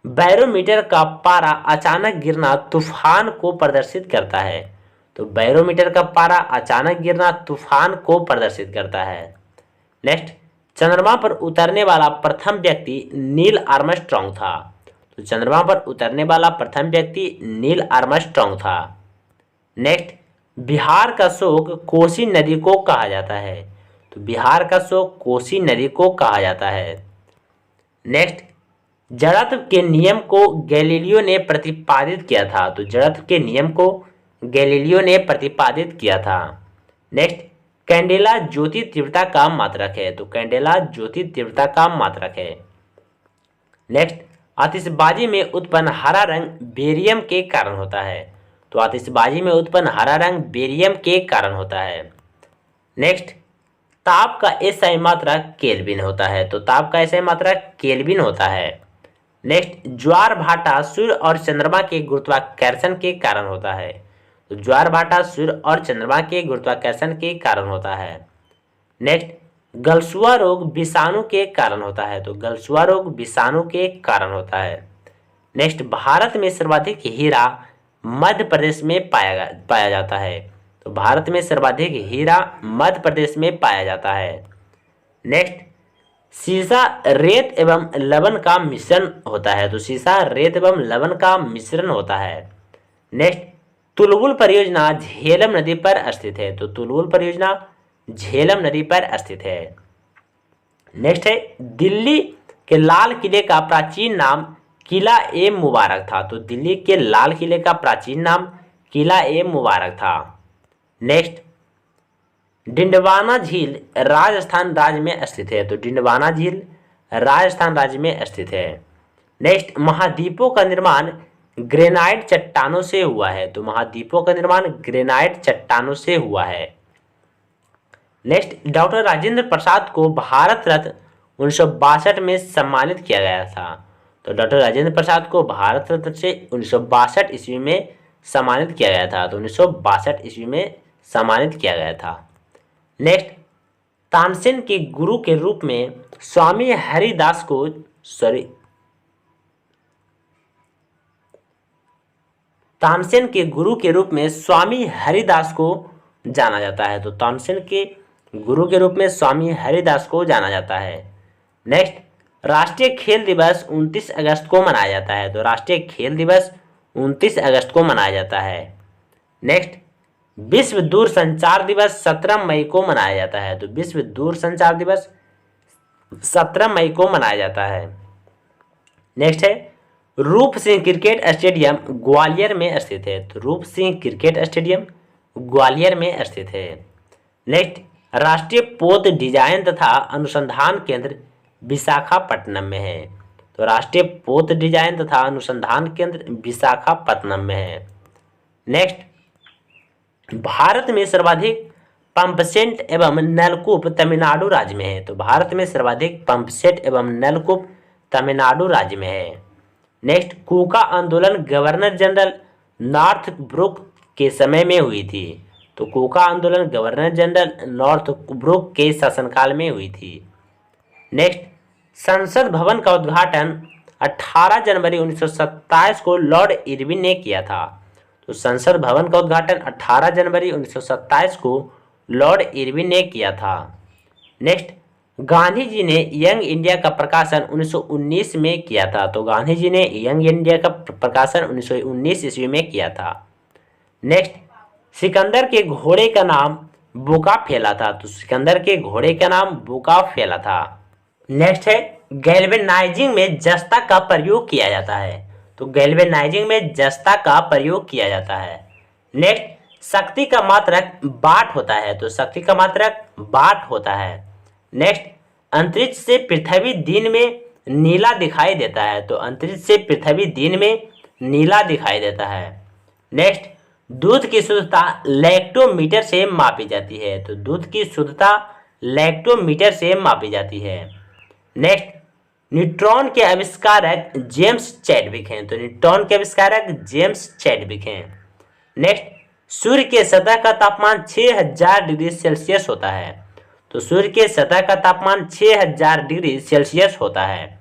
बैरोमीटर का पारा अचानक गिरना तूफान को प्रदर्शित करता है? तो बैरोमीटर का पारा अचानक गिरना तूफान को प्रदर्शित करता है। नेक्स्ट, चंद्रमा पर उतरने वाला प्रथम व्यक्ति नील आर्मस्ट्रॉन्ग था? तो चंद्रमा पर उतरने वाला प्रथम व्यक्ति नील आर्मस्ट्रॉन्ग था। नेक्स्ट, बिहार का शोक कोसी नदी को कहा जाता है? तो बिहार का शोक कोसी नदी को कहा जाता है। नेक्स्ट, जड़त्व के नियम को गैलीलियो ने प्रतिपादित किया था? तो जड़त्व के नियम को गैलीलियो ने प्रतिपादित किया था। नेक्स्ट, कैंडेला ज्योति तीव्रता का मात्रक है? तो कैंडेला ज्योति तीव्रता का मात्रक है। नेक्स्ट, आतिशबाजी में उत्पन्न हरा रंग बेरियम के कारण होता है? तो आतिशबाजी में उत्पन्न हरा रंग बेरियम के कारण होता है। नेक्स्ट, ताप का एसआई मात्रक केल्विन होता है? तो ताप का एसआई मात्रक केल्विन होता है। नेक्स्ट, ज्वार भाटा सूर्य और चंद्रमा के गुरुत्वाकर्षण के कारण होता है? तो ज्वार भाटा सूर्य और चंद्रमा के गुरुत्वाकर्षण के कारण होता है। नेक्स्ट, गलसुआ रोग विषाणु के कारण होता है? तो गलसुआ रोग विषाणु के कारण होता है। नेक्स्ट, भारत में सर्वाधिक हीरा मध्य प्रदेश में पाया जाता है? तो भारत में सर्वाधिक हीरा मध्य प्रदेश में पाया जाता है। नेक्स्ट, सीसा रेत एवं लवण का मिश्रण होता है? तो सीसा रेत एवं लवण का मिश्रण होता है। नेक्स्ट, तुलबुल परियोजना झेलम नदी पर स्थित है? तो तुलबुल परियोजना झेलम नदी पर स्थित है। नेक्स्ट है, दिल्ली के लाल किले का प्राचीन नाम किला ए मुबारक था? तो दिल्ली के लाल किले का प्राचीन नाम किला ए मुबारक था। नेक्स्ट, डिंडवाना झील राजस्थान राज्य में स्थित है? तो डिंडवाना झील राजस्थान राज्य में स्थित है। नेक्स्ट, महाद्वीपों का निर्माण ग्रेनाइट चट्टानों से हुआ है? तो महाद्वीपों का निर्माण ग्रेनाइट चट्टानों से हुआ है। नेक्स्ट, डॉक्टर राजेंद्र प्रसाद को भारत रत्न 1962 में सम्मानित किया गया था? तो डॉक्टर राजेंद्र प्रसाद को भारत रत्न से 1962 ईस्वी में सम्मानित किया गया था। तो 1962 ईस्वी में सम्मानित किया गया था। नेक्स्ट, तानसेन के गुरु के रूप में स्वामी हरिदास को तानसेन के गुरु के रूप में स्वामी हरिदास को जाना जाता है? तो तानसेन के गुरु के रूप में स्वामी हरिदास को जाना जाता है। नेक्स्ट, राष्ट्रीय खेल दिवस 29 अगस्त को मनाया जाता है? तो राष्ट्रीय खेल दिवस 29 अगस्त को मनाया जाता है। नेक्स्ट, विश्व दूरसंचार दिवस 17 मई को मनाया जाता है? तो विश्व दूरसंचार दिवस 17 मई को मनाया जाता है। नेक्स्ट है, रूप सिंह क्रिकेट स्टेडियम ग्वालियर में स्थित है? तो रूप सिंह क्रिकेट स्टेडियम ग्वालियर में स्थित है। नेक्स्ट, राष्ट्रीय पोत डिजाइन तथा अनुसंधान केंद्र विशाखापट्टनम में है। तो राष्ट्रीय पोत डिजाइन तथा अनुसंधान केंद्र विशाखापट्टनम में है। नेक्स्ट, भारत में सर्वाधिक पंप सेट एवं नलकूप तमिलनाडु राज्य में है। तो भारत में सर्वाधिक पंप सेट एवं नलकूप तमिलनाडु राज्य में है। नेक्स्ट, कूका आंदोलन गवर्नर जनरल नॉर्थ ब्रुक के समय में हुई थी। तो कूका आंदोलन गवर्नर जनरल नॉर्थ ब्रुक के शासनकाल में हुई थी। नेक्स्ट, संसद भवन का उद्घाटन 18 जनवरी 1927 को लॉर्ड इरविन ने किया था। तो संसद भवन का उद्घाटन 18 जनवरी 1927 को लॉर्ड इरविन ने किया था। नेक्स्ट, गांधी जी ने यंग इंडिया का प्रकाशन 1919 में किया था। तो गांधी जी ने यंग इंडिया का प्रकाशन 1919 ईस्वी में किया था। नेक्स्ट, सिकंदर के घोड़े का नाम बुका फैला था। तो सिकंदर के घोड़े का नाम बुका फैला था। नेक्स्ट है, गैल्वेनाइजिंग में जस्ता का प्रयोग किया जाता है। तो गैल्वेनाइजिंग में जस्ता का प्रयोग किया जाता है। नेक्स्ट, शक्ति का मात्रक वाट होता है। तो शक्ति का मात्रक वाट होता है। नेक्स्ट, अंतरिक्ष से पृथ्वी दिन में नीला दिखाई देता है। तो अंतरिक्ष से पृथ्वी दिन में नीला दिखाई देता है। नेक्स्ट, दूध की शुद्धता लैक्टोमीटर से मापी जाती है। तो दूध की शुद्धता लैक्टोमीटर से मापी जाती है। नेक्स्ट, न्यूट्रॉन के आविष्कारक जेम्स चैडविक हैं। तो न्यूट्रॉन के आविष्कारक जेम्स चैडविक हैं। नेक्स्ट, सूर्य के सतह का तापमान 6000 डिग्री सेल्सियस होता है। तो सूर्य के सतह का तापमान 6000 डिग्री सेल्सियस होता है।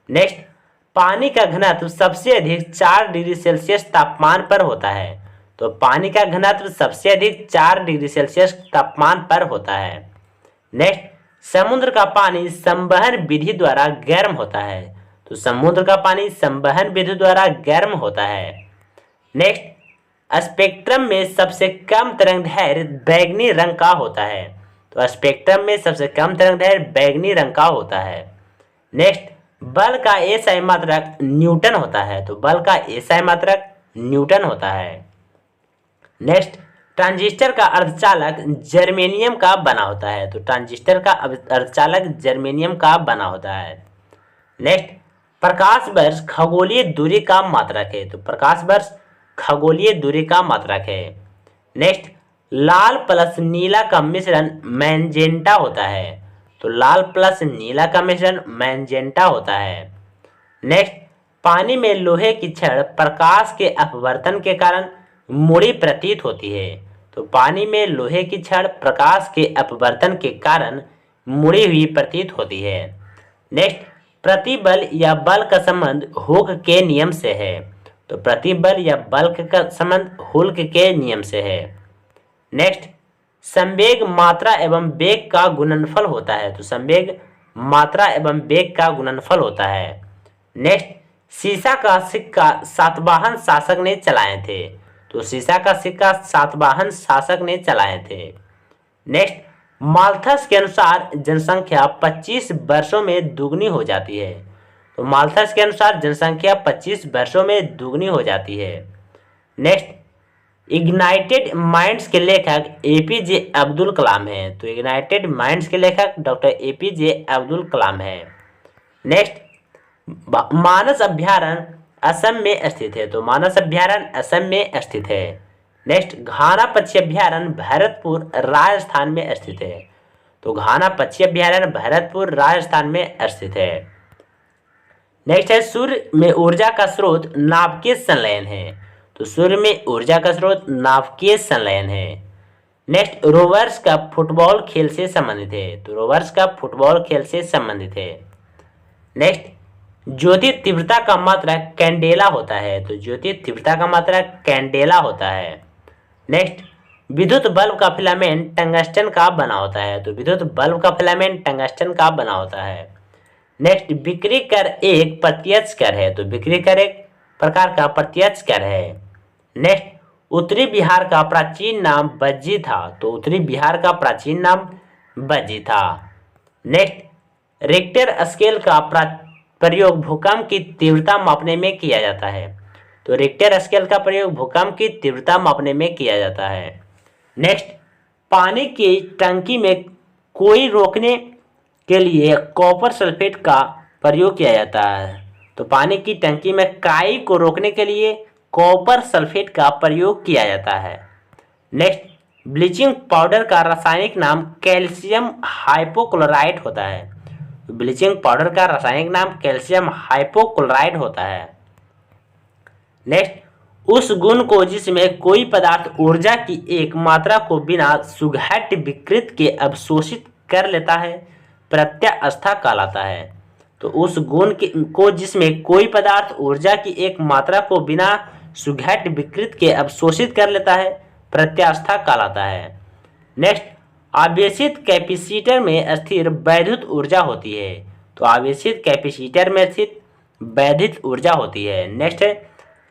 नेक्स्ट, पानी का घनत्व सबसे अधिक 4 डिग्री सेल्सियस तापमान पर होता है। तो पानी का घनत्व सबसे अधिक 4 डिग्री सेल्सियस तापमान पर होता है। नेक्स्ट, समुद्र का पानी संवहन विधि द्वारा गर्म होता है। तो समुद्र का पानी संवहन विधि द्वारा गर्म होता है। नेक्स्ट, स्पेक्ट्रम में सबसे कम तरंगदैर्घ्य बैंगनी रंग का होता है। तो स्पेक्ट्रम में सबसे कम तरंगदैर्घ्य बैंगनी रंग का होता है। नेक्स्ट, बल का एसआई मात्रक न्यूटन होता है। तो बल का एसआई मात्रक न्यूटन होता है। नेक्स्ट, ट्रांजिस्टर का अर्धचालक जर्मेनियम का बना होता है। तो ट्रांजिस्टर का अर्धचालक जर्मेनियम का बना होता है। नेक्स्ट, प्रकाश वर्ष खगोलीय दूरी का मात्रक है। तो प्रकाश वर्ष खगोलीय दूरी का मात्रक है। नेक्स्ट, लाल प्लस नीला का मिश्रण मैजेंटा होता है। तो लाल प्लस नीला का मिश्रण मैजेंटा होता है। नेक्स्ट, पानी में लोहे की छड़ प्रकाश के अपवर्तन के कारण मुड़ी प्रतीत होती है। तो पानी में लोहे की छड़ प्रकाश के अपवर्तन के कारण मुड़ी हुई प्रतीत होती है। नेक्स्ट, प्रतिबल या बल का संबंध हुक के नियम से है। तो प्रतिबल या बल का संबंध हुक के नियम से है। नेक्स्ट, संवेग मात्रा एवं वेग का गुणनफल होता है। तो संवेग मात्रा एवं वेग का गुणनफल होता है। नेक्स्ट, सीसा का सिक्का सातवाहन शासक ने चलाए थे। तो सीसा का सिक्का सातवाहन शासक ने चलाए थे। नेक्स्ट, माल्थस के अनुसार जनसंख्या 25 वर्षों में दुगनी हो जाती है। तो माल्थस के अनुसार जनसंख्या 25 वर्षों में दुगनी हो जाती है। नेक्स्ट, इग्नाइटेड माइंड्स के लेखक एपीजे अब्दुल कलाम हैं। तो इग्नाइटेड माइंड्स के लेखक डॉक्टर एपीजे अब्दुल कलाम हैं। नेक्स्ट, मानस अभ्यारण्य असम में स्थित है। तो मानस अभ्यारण्य असम में स्थित है। नेक्स्ट, घाना पक्षी अभ्यारण्य भरतपुर राजस्थान में स्थित है। तो घाना पक्षी अभ्यारण्य भरतपुर राजस्थान में स्थित है। नेक्स्ट है, सूर्य में ऊर्जा का स्रोत नाभिकीय संलयन है। तो सूर्य में ऊर्जा का स्रोत नाभिकीय संलयन है। नेक्स्ट, रोवर्स का फुटबॉल खेल से संबंधित है। तो रोवर्स का फुटबॉल खेल से संबंधित है। नेक्स्ट, ज्योति तीव्रता का मात्रक कैंडेला होता है। तो ज्योति तीव्रता का मात्रक कैंडेला होता है। नेक्स्ट, विद्युत बल्ब का फिलामेंट टंगस्टन का बना होता है। तो विद्युत बल्ब का फिलामेंट टंगस्टन का बना होता है। नेक्स्ट, बिक्री कर एक प्रत्यक्ष कर है। तो बिक्री कर एक प्रकार का प्रत्यक्ष कर है। नेक्स्ट, उत्तरी बिहार का प्राचीन नाम बज्जी था। तो उत्तरी बिहार का प्राचीन नाम बज्जी था। नेक्स्ट, रिक्टर स्केल का प्रयोग भूकंप की तीव्रता मापने में किया जाता है। तो रिक्टर स्केल का प्रयोग भूकंप की तीव्रता मापने में किया जाता है। नेक्स्ट, पानी की टंकी में कोई रोकने के लिए कॉपर सल्फेट का प्रयोग किया जाता है। तो पानी की टंकी में काई को रोकने के लिए कॉपर सल्फेट का प्रयोग किया जाता है। नेक्स्ट, ब्लीचिंग पाउडर का रासायनिक नाम कैल्शियम हाइपोक्लोराइट होता है। तो ब्लीचिंग पाउडर का रासायनिक नाम कैल्शियम हाइपोक्लोराइट होता है। नेक्स्ट, उस गुण को जिसमें कोई पदार्थ ऊर्जा की एक मात्रा को बिना सुघट विकृत के अवशोषित कर लेता है, प्रत्यास्था कहलाता है। तो उस गुण को जिसमें कोई पदार्थ ऊर्जा की एक मात्रा को बिना सुघट विकृत के अवशोषित कर लेता है, प्रत्यास्था कहलाता है। नेक्स्ट, आवेशित कैपेसिटर में स्थिर वैद्युत ऊर्जा होती है। तो आवेशित कैपेसिटर में स्थित वैद्युत ऊर्जा होती है। नेक्स्ट है,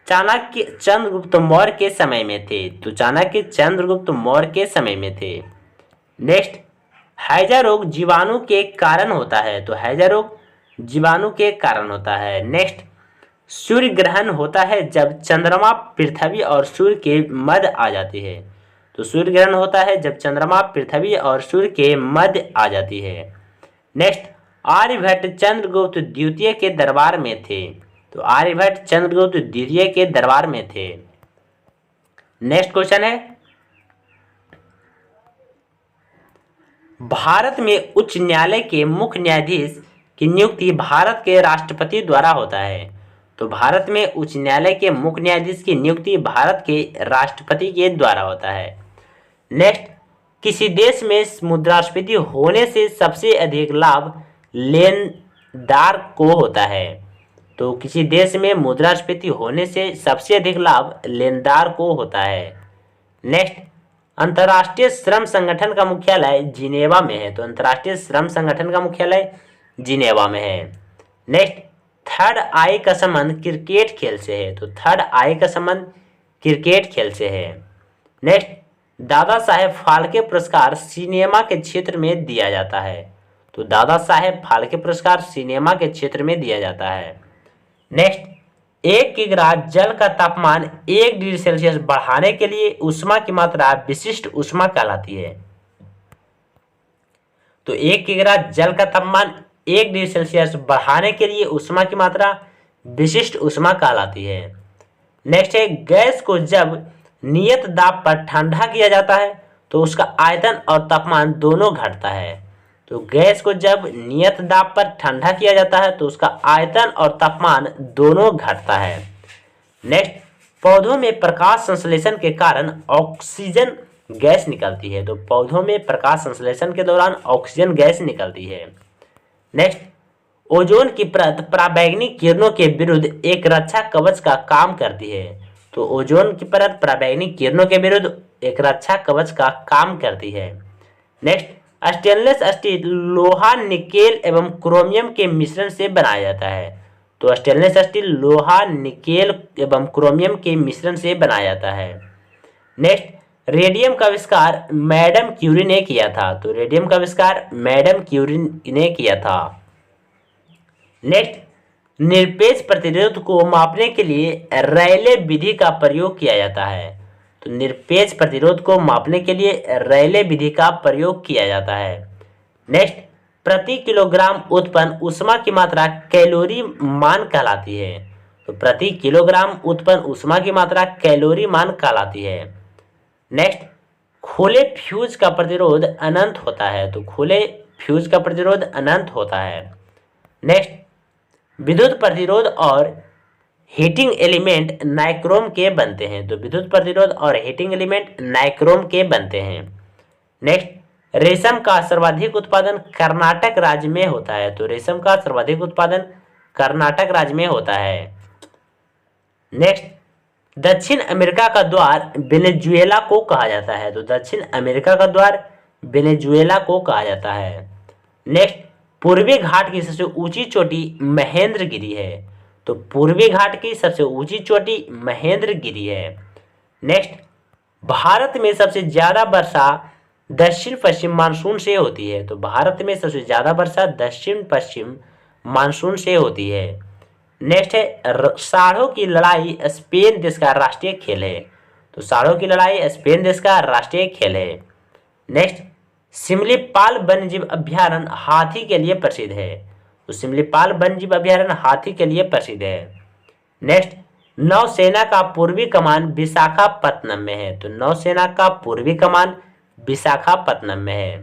चाणक्य चंद्रगुप्त मौर्य के समय में थे। तो चाणक्य चंद्रगुप्त मौर्य के समय में थे। नेक्स्ट, हैजा रोग जीवाणु के कारण होता है। तो हैजा रोग जीवाणु के कारण होता है। नेक्स्ट, सूर्य ग्रहण होता है जब चंद्रमा पृथ्वी और सूर्य के मध्य आ जाती है। तो सूर्य ग्रहण होता है जब चंद्रमा पृथ्वी और सूर्य के मध्य आ जाती है। नेक्स्ट, आर्यभट्ट चंद्रगुप्त द्वितीय के दरबार में थे। तो आर्यभट्ट चंद्रगुप्त द्वितीय के दरबार में थे। नेक्स्ट क्वेश्चन है, भारत में उच्च न्यायालय के मुख्य न्यायाधीश की नियुक्ति भारत के राष्ट्रपति द्वारा होता है। तो भारत में उच्च न्यायालय के मुख्य न्यायाधीश की नियुक्ति भारत के राष्ट्रपति के द्वारा होता है। नेक्स्ट, किसी देश में मुद्रास्फीति होने से सबसे अधिक लाभ लेनदार को होता है। तो किसी देश में मुद्रास्फीति होने से सबसे अधिक लाभ लेनदार को होता है। नेक्स्ट, अंतर्राष्ट्रीय श्रम संगठन का मुख्यालय जिनेवा में है। तो अंतर्राष्ट्रीय श्रम संगठन का मुख्यालय जिनेवा में है। नेक्स्ट, थर्ड आई का संबंध क्रिकेट खेल से है। तो थर्ड आई का संबंध क्रिकेट खेल से है। नेक्स्ट, दादा साहेब फाल्के पुरस्कार सिनेमा के क्षेत्र में दिया जाता है। तो दादा साहेब फाल्के पुरस्कार सिनेमा के क्षेत्र में दिया जाता है। नेक्स्ट, 1 किग्रा जल का तापमान 1 डिग्री सेल्सियस बढ़ाने के लिए ऊष्मा की मात्रा विशिष्ट ऊष्मा कहलाती है। तो 1 किग्रा जल का तापमान 1 डिग्री सेल्सियस बढ़ाने के लिए ऊष्मा की मात्रा विशिष्ट ऊष्मा कहलाती है। नेक्स्ट है, गैस को जब नियत दाब पर ठंडा किया जाता है तो उसका आयतन और तापमान दोनों घटता है। तो गैस को जब नियत दाब पर ठंडा किया जाता है तो उसका आयतन और तापमान दोनों घटता है। नेक्स्ट, पौधों में प्रकाश संश्लेषण के कारण ऑक्सीजन गैस निकलती है। तो पौधों में प्रकाश संश्लेषण के दौरान ऑक्सीजन गैस निकलती है। नेक्स्ट, ओजोन की परत पराबैंगनी किरणों के विरुद्ध एक रक्षा कवच का काम करती है। तो ओजोन की परत पराबैंगनी किरणों के विरुद्ध एक रक्षा कवच का काम करती है। नेक्स्ट, स्टेनलेस स्टील लोहा, निकेल एवं क्रोमियम के मिश्रण से बनाया जाता है। तो स्टेनलेस स्टील लोहा, निकेल एवं क्रोमियम के मिश्रण से बनाया जाता है। नेक्स्ट, रेडियम का आविष्कार मैडम क्यूरी ने किया था। तो रेडियम का आविष्कार मैडम क्यूरी ने किया था। नेक्स्ट, निरपेक्ष प्रतिरोध को मापने के लिए रेले विधि का प्रयोग किया जाता है। तो निरपेक्ष प्रतिरोध को मापने के लिए रेले विधि का प्रयोग किया जाता है। नेक्स्ट, प्रति किलोग्राम उत्पन्न ऊष्मा की मात्रा कैलोरी मान कहलाती है। तो प्रति किलोग्राम उत्पन्न ऊष्मा की मात्रा कैलोरी मान कहलाती है। नेक्स्ट, खुले फ्यूज का प्रतिरोध अनंत होता है। तो खुले फ्यूज का प्रतिरोध अनंत होता है। नेक्स्ट, विद्युत प्रतिरोध और हीटिंग एलिमेंट नाइक्रोम के बनते हैं। तो विद्युत प्रतिरोध और हीटिंग एलिमेंट नाइक्रोम के बनते हैं। नेक्स्ट, रेशम का सर्वाधिक उत्पादन कर्नाटक राज्य में होता है। तो रेशम का सर्वाधिक उत्पादन कर्नाटक राज्य में होता है। नेक्स्ट, दक्षिण अमेरिका का द्वार वेनेजुएला को कहा जाता है। तो दक्षिण अमेरिका का द्वार वेनेजुएला को कहा जाता है। नेक्स्ट, पूर्वी घाट की सबसे ऊंची चोटी महेंद्रगिरी है। तो पूर्वी घाट की सबसे ऊंची चोटी महेंद्रगिरी है। नेक्स्ट, भारत में सबसे ज्यादा वर्षा दक्षिण पश्चिम मानसून से होती है। तो भारत में सबसे ज्यादा वर्षा दक्षिण पश्चिम मानसून से होती है। नेक्स्ट है, साड़ों की लड़ाई स्पेन देश का राष्ट्रीय खेल है। तो साड़ों की लड़ाई स्पेन देश का राष्ट्रीय खेल है। नेक्स्ट, सिमलीपाल वन्यजीव अभ्यारण्य हाथी के लिए प्रसिद्ध है। तो सिमलीपाल वन्यजीव अभ्यारण्य हाथी के लिए प्रसिद्ध है। नेक्स्ट, नौसेना का पूर्वी कमान विशाखापत्तनम में है। तो नौसेना का पूर्वी कमान विशाखापत्तनम में है।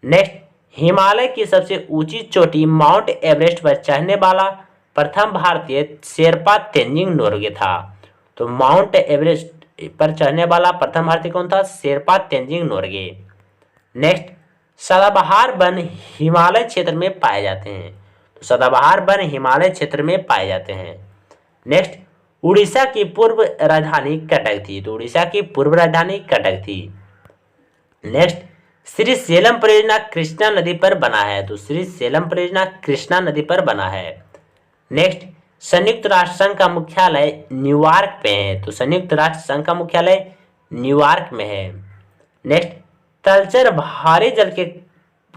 नेक्स्ट, हिमालय की सबसे ऊंची चोटी माउंट एवरेस्ट पर चढ़ने वाला प्रथम भारतीय शेरपा तेंजिंग नोरगे था। तो माउंट एवरेस्ट पर चढ़ने वाला प्रथम भारतीय कौन था? शेरपा तेंजिंग नोरगे। नेक्स्ट, सदाबहार वन हिमालय क्षेत्र में पाए जाते हैं। तो सदाबहार वन हिमालय क्षेत्र में पाए जाते हैं। नेक्स्ट, उड़ीसा की पूर्व राजधानी कटक थी। तो उड़ीसा की पूर्व राजधानी कटक थी। नेक्स्ट, श्री सेलम परियोजना कृष्णा नदी पर बना है। तो श्री सेलम परियोजना कृष्णा नदी पर बना है। नेक्स्ट, संयुक्त राष्ट्र संघ का मुख्यालय न्यूयॉर्क में है। तो संयुक्त राष्ट्र संघ का मुख्यालय न्यूयॉर्क में है। नेक्स्ट, तलचर भारी जल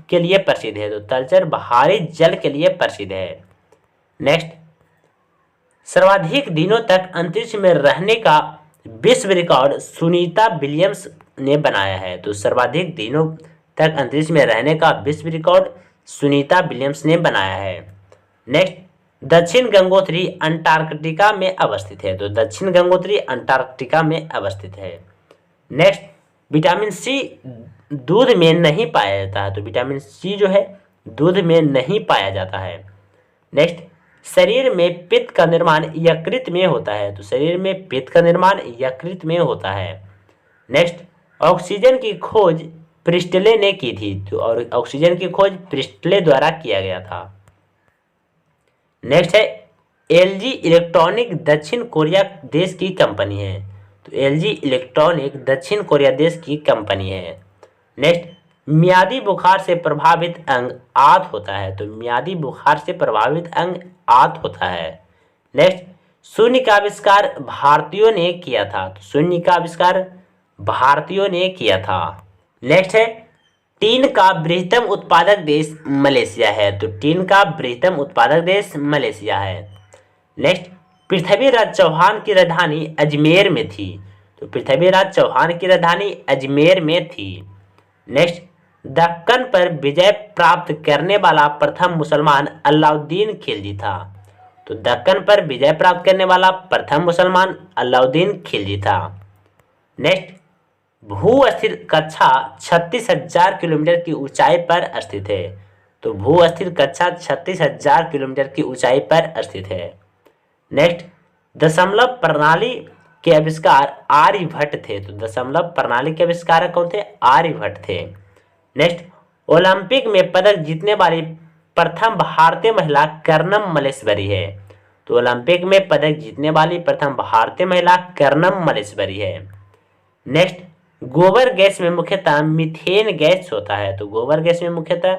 के लिए प्रसिद्ध है। तो तलचर भारी जल के लिए प्रसिद्ध है। नेक्स्ट, सर्वाधिक दिनों तक अंतरिक्ष में रहने का विश्व रिकॉर्ड सुनीता विलियम्स ने बनाया है। तो सर्वाधिक दिनों तक अंतरिक्ष में रहने का विश्व रिकॉर्ड सुनीता विलियम्स ने बनाया है। नेक्स्ट, दक्षिण गंगोत्री अंटार्कटिका में अवस्थित है। तो दक्षिण गंगोत्री अंटार्कटिका में अवस्थित है। नेक्स्ट, विटामिन सी दूध में नहीं पाया जाता है। तो विटामिन सी जो है दूध में नहीं पाया जाता है। नेक्स्ट, शरीर में पित्त का निर्माण यकृत में होता है। तो शरीर में पित्त का निर्माण यकृत में होता है। नेक्स्ट, ऑक्सीजन की खोज प्रिस्टले ने की थी। तो और ऑक्सीजन की खोज प्रिस्टले द्वारा किया गया था। नेक्स्ट है, एलजी इलेक्ट्रॉनिक दक्षिण कोरिया देश की कंपनी है। तो एलजी इलेक्ट्रॉनिक दक्षिण कोरिया देश की कंपनी है। नेक्स्ट, मियादी बुखार से प्रभावित अंग आंत होता है। तो मियादी बुखार से प्रभावित अंग आंत होता है। नेक्स्ट, शून्य का आविष्कार भारतीयों ने किया था। तो शून्य का आविष्कार भारतीयों ने किया था। नेक्स्ट है, टीन का बृहत्तम उत्पादक देश मलेशिया है। तो टीन का बृहत्तम उत्पादक देश मलेशिया है। नेक्स्ट, पृथ्वीराज चौहान की राजधानी अजमेर में थी। तो पृथ्वीराज चौहान की राजधानी अजमेर में थी। नेक्स्ट, दक्कन पर विजय प्राप्त करने वाला प्रथम मुसलमान अलाउद्दीन खिलजी था। तो दक्कन पर विजय प्राप्त करने वाला प्रथम मुसलमान अलाउद्दीन खिलजी था। नेक्स्ट, भू स्थिर कक्षा 36,000 किलोमीटर की ऊंचाई पर स्थित है। तो भू स्थिर कक्षा 36,000 किलोमीटर की ऊंचाई पर स्थित है। नेक्स्ट, दशमलव प्रणाली के आविष्कार आर्यभट्ट थे। तो दशमलव प्रणाली के आविष्कारक कौन थे? आर्यभट्ट थे। नेक्स्ट, ओलंपिक में पदक जीतने वाली प्रथम भारतीय महिला कर्णम मल्लेश्वरी है। तो ओलंपिक में पदक जीतने वाली प्रथम भारतीय महिला कर्णम मल्लेश्वरी है। नेक्स्ट, गोबर गैस में मुख्यतः मीथेन गैस होता है। तो गोबर गैस में मुख्यतः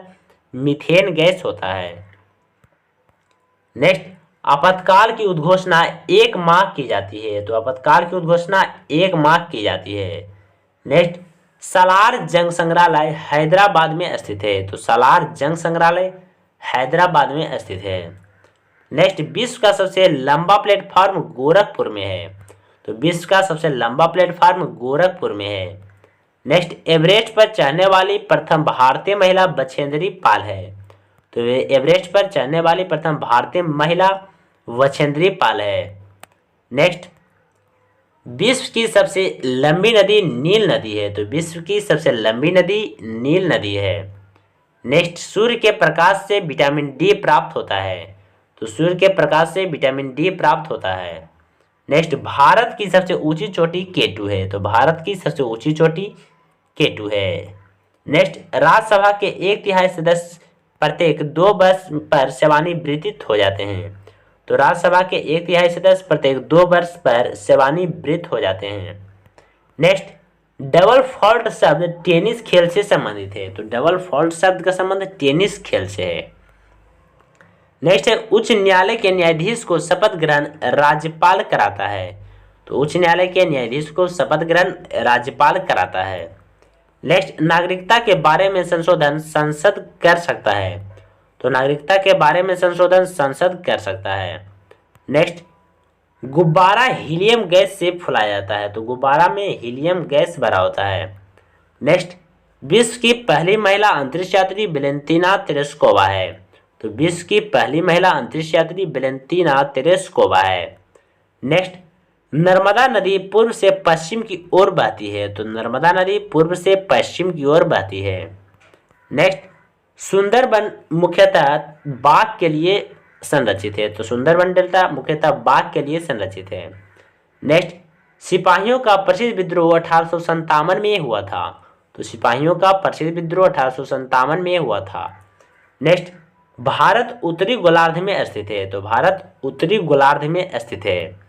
मीथेन गैस होता है। नेक्स्ट, आपातकाल की उद्घोषणा 1 माह की जाती है। तो आपातकाल की उद्घोषणा 1 माह की जाती है। नेक्स्ट, सालार जंग संग्रहालय हैदराबाद में स्थित है। तो सालार जंग संग्रहालय हैदराबाद में स्थित है। नेक्स्ट, विश्व का सबसे लंबा प्लेटफॉर्म गोरखपुर में है। तो विश्व का सबसे लंबा प्लेटफॉर्म गोरखपुर में है। नेक्स्ट, एवरेस्ट पर चढ़ने वाली प्रथम भारतीय महिला बछेंद्री पाल है। तो एवरेस्ट पर चढ़ने वाली प्रथम भारतीय महिला बछेंद्री पाल है। नेक्स्ट, विश्व की सबसे लंबी नदी नील नदी है। तो विश्व की सबसे लंबी नदी नील नदी है। नेक्स्ट, सूर्य के प्रकाश से विटामिन डी प्राप्त होता है। तो सूर्य के प्रकाश से विटामिन डी प्राप्त होता है। नेक्स्ट, भारत की सबसे ऊंची चोटी K2 है। तो भारत की सबसे ऊंची चोटी K2 है। नेक्स्ट, राज्यसभा के 1/3 सदस्य प्रत्येक 2 वर्ष पर सेवानिवृत्त हो जाते हैं। तो राज्यसभा के 1/3 सदस्य प्रत्येक 2 वर्ष पर सेवानिवृत्त हो जाते हैं। नेक्स्ट, डबल फॉल्ट शब्द टेनिस खेल से संबंधित है। तो डबल फॉल्ट शब्द का संबंध टेनिस खेल से है। नेक्स्ट है, उच्च न्यायालय के न्यायाधीश को शपथ ग्रहण राज्यपाल कराता है। तो उच्च न्यायालय के न्यायाधीश को शपथ ग्रहण राज्यपाल कराता है। नेक्स्ट, नागरिकता के बारे में संशोधन संसद कर सकता है। तो नागरिकता के बारे में संशोधन संसद कर सकता है। नेक्स्ट, गुब्बारा हीलियम गैस से फुलाया जाता है। तो गुब्बारा में हीलियम गैस भरा होता है। नेक्स्ट, विश्व की पहली महिला अंतरिक्ष यात्री वेलेंटिना तेरेस्कोवा है। तो विश्व की पहली महिला अंतरिक्ष यात्री वेलेंटिना तेरेस्कोवा है। नेक्स्ट, नर्मदा नदी पूर्व से पश्चिम की ओर बहती है। तो नर्मदा नदी पूर्व से पश्चिम की ओर बहती है। नेक्स्ट, सुंदरबन मुख्यतः बाघ के लिए संरचित है। तो सुंदरबन डेल्टा मुख्यतः बाघ के लिए संरचित है। नेक्स्ट, सिपाहियों का प्रसिद्ध विद्रोह 1857 में हुआ था। तो सिपाहियों का प्रसिद्ध विद्रोह 1857 में हुआ था। नेक्स्ट, भारत उत्तरी गोलार्ध में स्थित है। तो भारत उत्तरी गोलार्ध में स्थित है।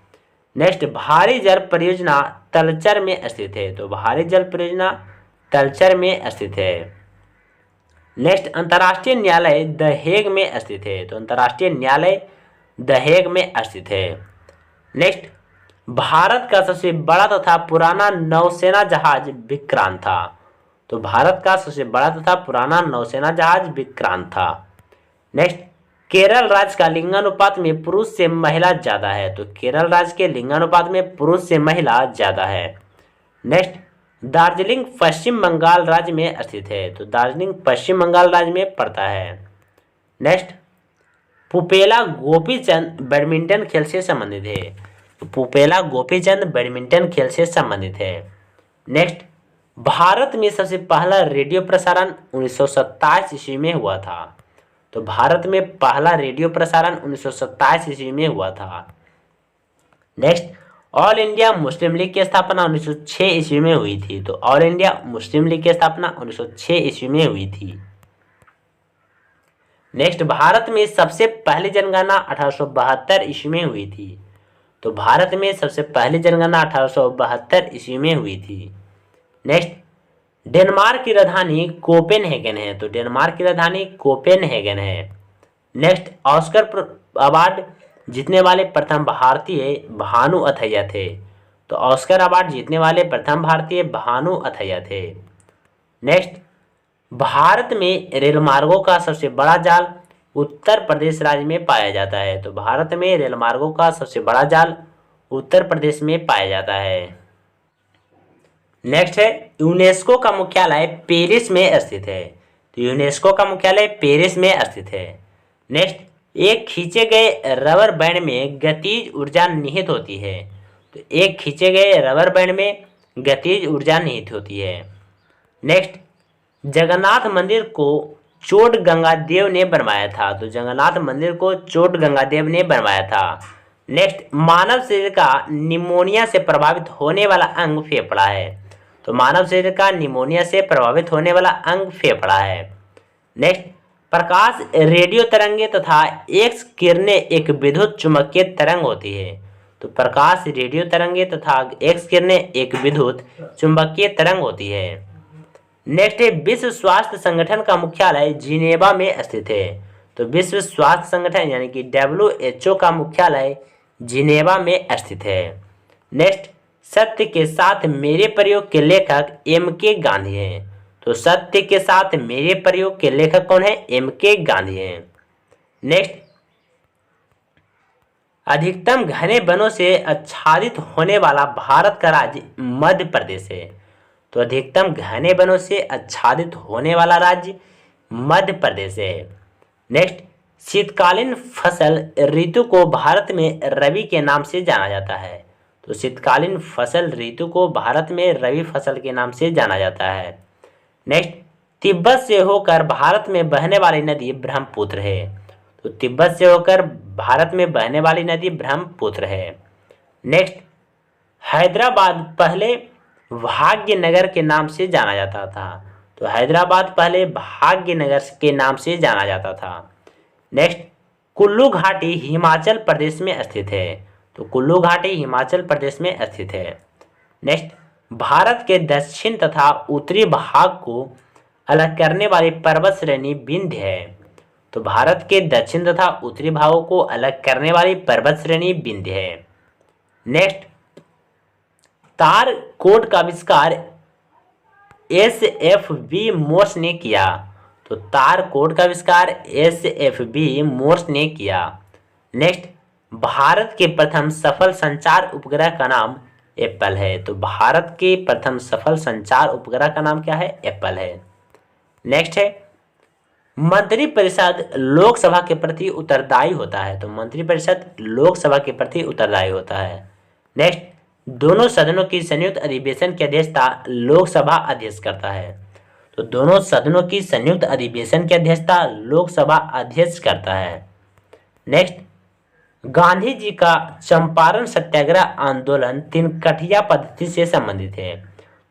नेक्स्ट, भारी जल परियोजना तलचर में स्थित है। तो भारी जल परियोजना तलचर में स्थित है। नेक्स्ट, अंतर्राष्ट्रीय न्यायालय द हेग में स्थित है। तो अंतर्राष्ट्रीय न्यायालय द हेग में स्थित है। नेक्स्ट, भारत का सबसे बड़ा तथा पुराना नौसेना जहाज विक्रांत था। तो भारत का सबसे बड़ा तथा पुराना नौसेना जहाज विक्रांत था। नेक्स्ट, केरल राज्य का लिंगानुपात में पुरुष से महिला ज्यादा है। तो केरल राज्य के लिंगानुपात में पुरुष से महिला ज्यादा है। नेक्स्ट, दार्जिलिंग पश्चिम बंगाल राज्य में स्थित है। तो दार्जिलिंग पश्चिम बंगाल राज्य में पड़ता है। नेक्स्ट, पुपेला गोपीचंद बैडमिंटन खेल से संबंधित है। तो पुपेला गोपीचंद बैडमिंटन खेल से संबंधित है। नेक्स्ट, भारत में सबसे पहला रेडियो प्रसारण 1927 ईस्वी में हुआ था। तो भारत में पहला रेडियो प्रसारण 1927 ईस्वी में हुआ था। Next, all India Muslim league की स्थापना 1906 ईस्वी में हुई थी। तो ऑल इंडिया मुस्लिम लीग की स्थापना 1906 ईस्वी में हुई थी। नेक्स्ट, भारत में सबसे पहली जनगणना 1872 ईस्वी में हुई थी। तो भारत में सबसे पहली जनगणना 1872 ईस्वी में हुई थी। नेक्स्ट, डेनमार्क की राजधानी कोपेनहेगन है। तो डेनमार्क की राजधानी कोपेनहेगन है। नेक्स्ट, ऑस्कर अवार्ड जीतने वाले प्रथम भारतीय भानु अथैया थे। तो ऑस्कर अवार्ड जीतने वाले प्रथम भारतीय भानु अथैया थे। नेक्स्ट, भारत में रेलमार्गों का सबसे बड़ा जाल उत्तर प्रदेश राज्य में पाया जाता है। तो भारत में रेलमार्गों का सबसे बड़ा जाल उत्तर प्रदेश में पाया जाता है। नेक्स्ट है, यूनेस्को का मुख्यालय पेरिस में स्थित है। तो यूनेस्को का मुख्यालय पेरिस में स्थित है। नेक्स्ट, एक खींचे गए रबर बैंड में गतिज ऊर्जा निहित होती है। तो एक खींचे गए रबर बैंड में गतिज ऊर्जा निहित होती है। नेक्स्ट, जगन्नाथ मंदिर को चोट गंगादेव ने बनवाया था। तो जगन्नाथ मंदिर को चोट गंगादेव ने बनवाया था। नेक्स्ट, मानव शरीर का निमोनिया से प्रभावित होने वाला अंग फेफड़ा है। तो मानव शरीर का निमोनिया से प्रभावित होने वाला अंग फेफड़ा है। नेक्स्ट, प्रकाश रेडियो तरंगे तथा एक्स किरणें एक विद्युत चुम्बकीय तरंग होती है। तो प्रकाश रेडियो तरंगे तथा एक्स किरणें एक विद्युत चुम्बकीय तरंग होती है। नेक्स्ट है, विश्व स्वास्थ्य संगठन का मुख्यालय जिनेवा में स्थित है। तो विश्व स्वास्थ्य संगठन यानी कि WHO का मुख्यालय जिनेवा में स्थित है। नेक्स्ट, सत्य के साथ मेरे प्रयोग के लेखक MK गांधी हैं। तो सत्य के साथ मेरे प्रयोग के लेखक कौन है? MK गांधी हैं। नेक्स्ट, अधिकतम घने वनों से आच्छादित होने वाला भारत का राज्य मध्य प्रदेश है। तो अधिकतम घने वनों से आच्छादित होने वाला राज्य मध्य प्रदेश है। नेक्स्ट, शीतकालीन फसल ऋतु को भारत में रबी के नाम से जाना जाता है। तो शीतकालीन फसल ऋतु को भारत में रबी फसल के नाम से जाना जाता है। नेक्स्ट, तिब्बत से होकर भारत में बहने वाली नदी ब्रह्मपुत्र है। तो तिब्बत से होकर भारत में बहने वाली नदी ब्रह्मपुत्र है। नेक्स्ट, हैदराबाद पहले भाग्यनगर के नाम से जाना जाता था। तो हैदराबाद पहले भाग्यनगर के नाम से जाना जाता था। नेक्स्ट, कुल्लू घाटी हिमाचल प्रदेश में स्थित है। तो कुल्लू घाटी हिमाचल प्रदेश में स्थित है। नेक्स्ट, भारत के दक्षिण तथा उत्तरी भाग को अलग करने वाली पर्वत श्रेणी विंध्य है। तो भारत के दक्षिण तथा उत्तरी भागों को अलग करने वाली पर्वत श्रेणी विंध्य है। नेक्स्ट, तार कोड का आविष्कार SFB मोर्स ने किया। तो तार कोड का आविष्कार SFB मोर्स ने किया। नेक्स्ट, भारत के प्रथम सफल संचार उपग्रह का नाम एप्पल है। तो भारत के प्रथम सफल संचार उपग्रह का नाम क्या है? एप्पल है। नेक्स्ट है मंत्रिपरिषद लोकसभा के प्रति उत्तरदायी होता है। तो मंत्रिपरिषद लोकसभा के प्रति उत्तरदायी होता है। नेक्स्ट, दोनों सदनों की संयुक्त अधिवेशन की अध्यक्षता लोकसभा अध्यक्ष करता है। तो दोनों सदनों की संयुक्त अधिवेशन की अध्यक्षता लोकसभा अध्यक्ष करता है। नेक्स्ट, गांधी जी का चंपारण सत्याग्रह आंदोलन तिनकठिया पद्धति से संबंधित है।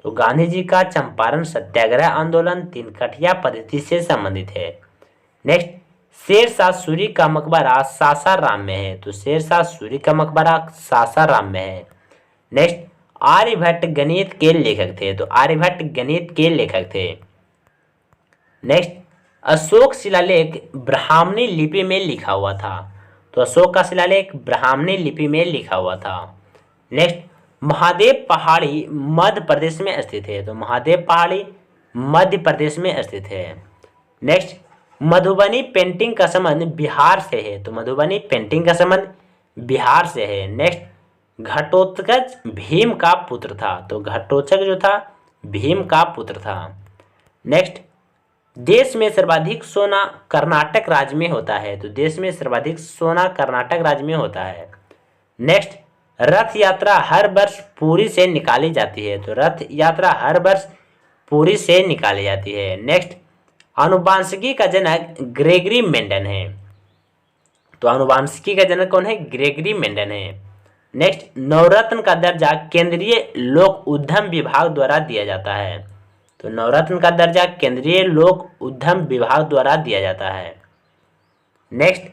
तो गांधी जी का चंपारण सत्याग्रह आंदोलन तिनकठिया पद्धति से संबंधित है। नेक्स्ट, शेरशाह सूरी का मकबरा सासाराम में है। तो शेरशाह सूरी का मकबरा सासाराम में है। नेक्स्ट, आर्यभट्ट गणित के लेखक थे। तो आर्यभट्ट गणित के लेखक थे। नेक्स्ट, अशोक शिलालेख ब्राह्मणी लिपि में लिखा हुआ था। तो अशोक का शिलालेख ब्राह्मणी लिपि में लिखा हुआ था। नेक्स्ट, महादेव पहाड़ी मध्य प्रदेश में स्थित है। तो महादेव पहाड़ी मध्य प्रदेश में स्थित है। नेक्स्ट, मधुबनी पेंटिंग का संबंध बिहार से है। तो मधुबनी पेंटिंग का संबंध बिहार से है। नेक्स्ट, घटोत्कच भीम का पुत्र था। तो घटोत्कच जो था भीम का पुत्र था। नेक्स्ट, देश में सर्वाधिक सोना कर्नाटक राज्य में होता है। तो देश में सर्वाधिक सोना कर्नाटक राज्य में होता है। नेक्स्ट, रथ यात्रा हर वर्ष पुरी से निकाली जाती है। तो रथ यात्रा हर वर्ष पुरी से निकाली जाती है। नेक्स्ट, आनुवांशिकी का जनक ग्रेगरी मेंडन है। तो आनुवांशिकी का जनक कौन है? ग्रेगरी मेंडन है। नेक्स्ट, नवरत्न का दर्जा केंद्रीय लोक उद्यम विभाग द्वारा दिया जाता है। तो नवरत्न का दर्जा केंद्रीय लोक उद्यम विभाग द्वारा दिया जाता है। नेक्स्ट,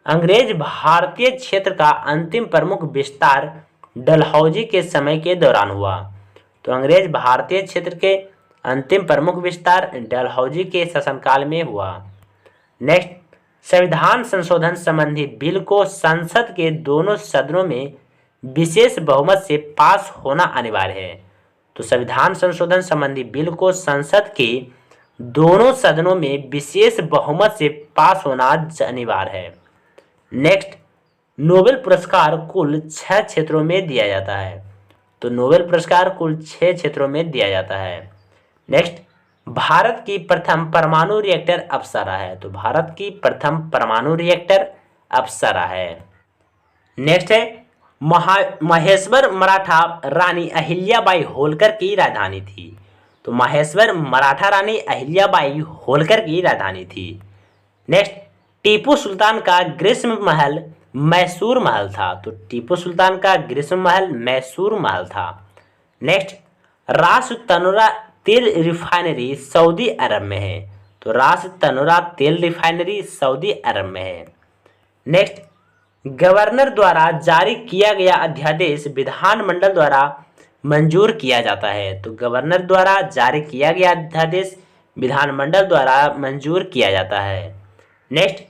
अंग्रेज भारतीय क्षेत्र का अंतिम प्रमुख विस्तार डलहौजी के समय के दौरान हुआ। तो अंग्रेज भारतीय क्षेत्र के अंतिम प्रमुख विस्तार डलहौजी के शासनकाल में हुआ। नेक्स्ट, संविधान संशोधन संबंधी बिल को संसद के दोनों सदनों में विशेष बहुमत से पास होना अनिवार्य है। तो संविधान संशोधन संबंधी बिल को संसद के दोनों सदनों में विशेष बहुमत से पास होना अनिवार्य है। नेक्स्ट, नोबेल पुरस्कार कुल 6 क्षेत्रों में दिया जाता है। तो नोबेल पुरस्कार कुल 6 क्षेत्रों में दिया जाता है। नेक्स्ट, भारत की प्रथम परमाणु रिएक्टर अप्सरा है। तो भारत की प्रथम परमाणु रिएक्टर अप्सरा है। नेक्स्ट है महेश्वर मराठा रानी अहिल्याबाई होलकर की राजधानी थी। तो महेश्वर मराठा रानी अहिल्याबाई होलकर की राजधानी थी। नेक्स्ट, टीपू सुल्तान का ग्रीष्म महल मैसूर महल था। तो टीपू सुल्तान का ग्रीष्म महल मैसूर महल था। नेक्स्ट, रास तनुरा तेल रिफाइनरी सऊदी अरब में है। तो रास तनुरा तेल रिफाइनरी सऊदी अरब में है। नेक्स्ट, गवर्नर द्वारा जारी किया गया अध्यादेश विधानमंडल द्वारा मंजूर किया जाता है। तो गवर्नर द्वारा जारी किया गया अध्यादेश विधानमंडल द्वारा मंजूर किया जाता है। नेक्स्ट,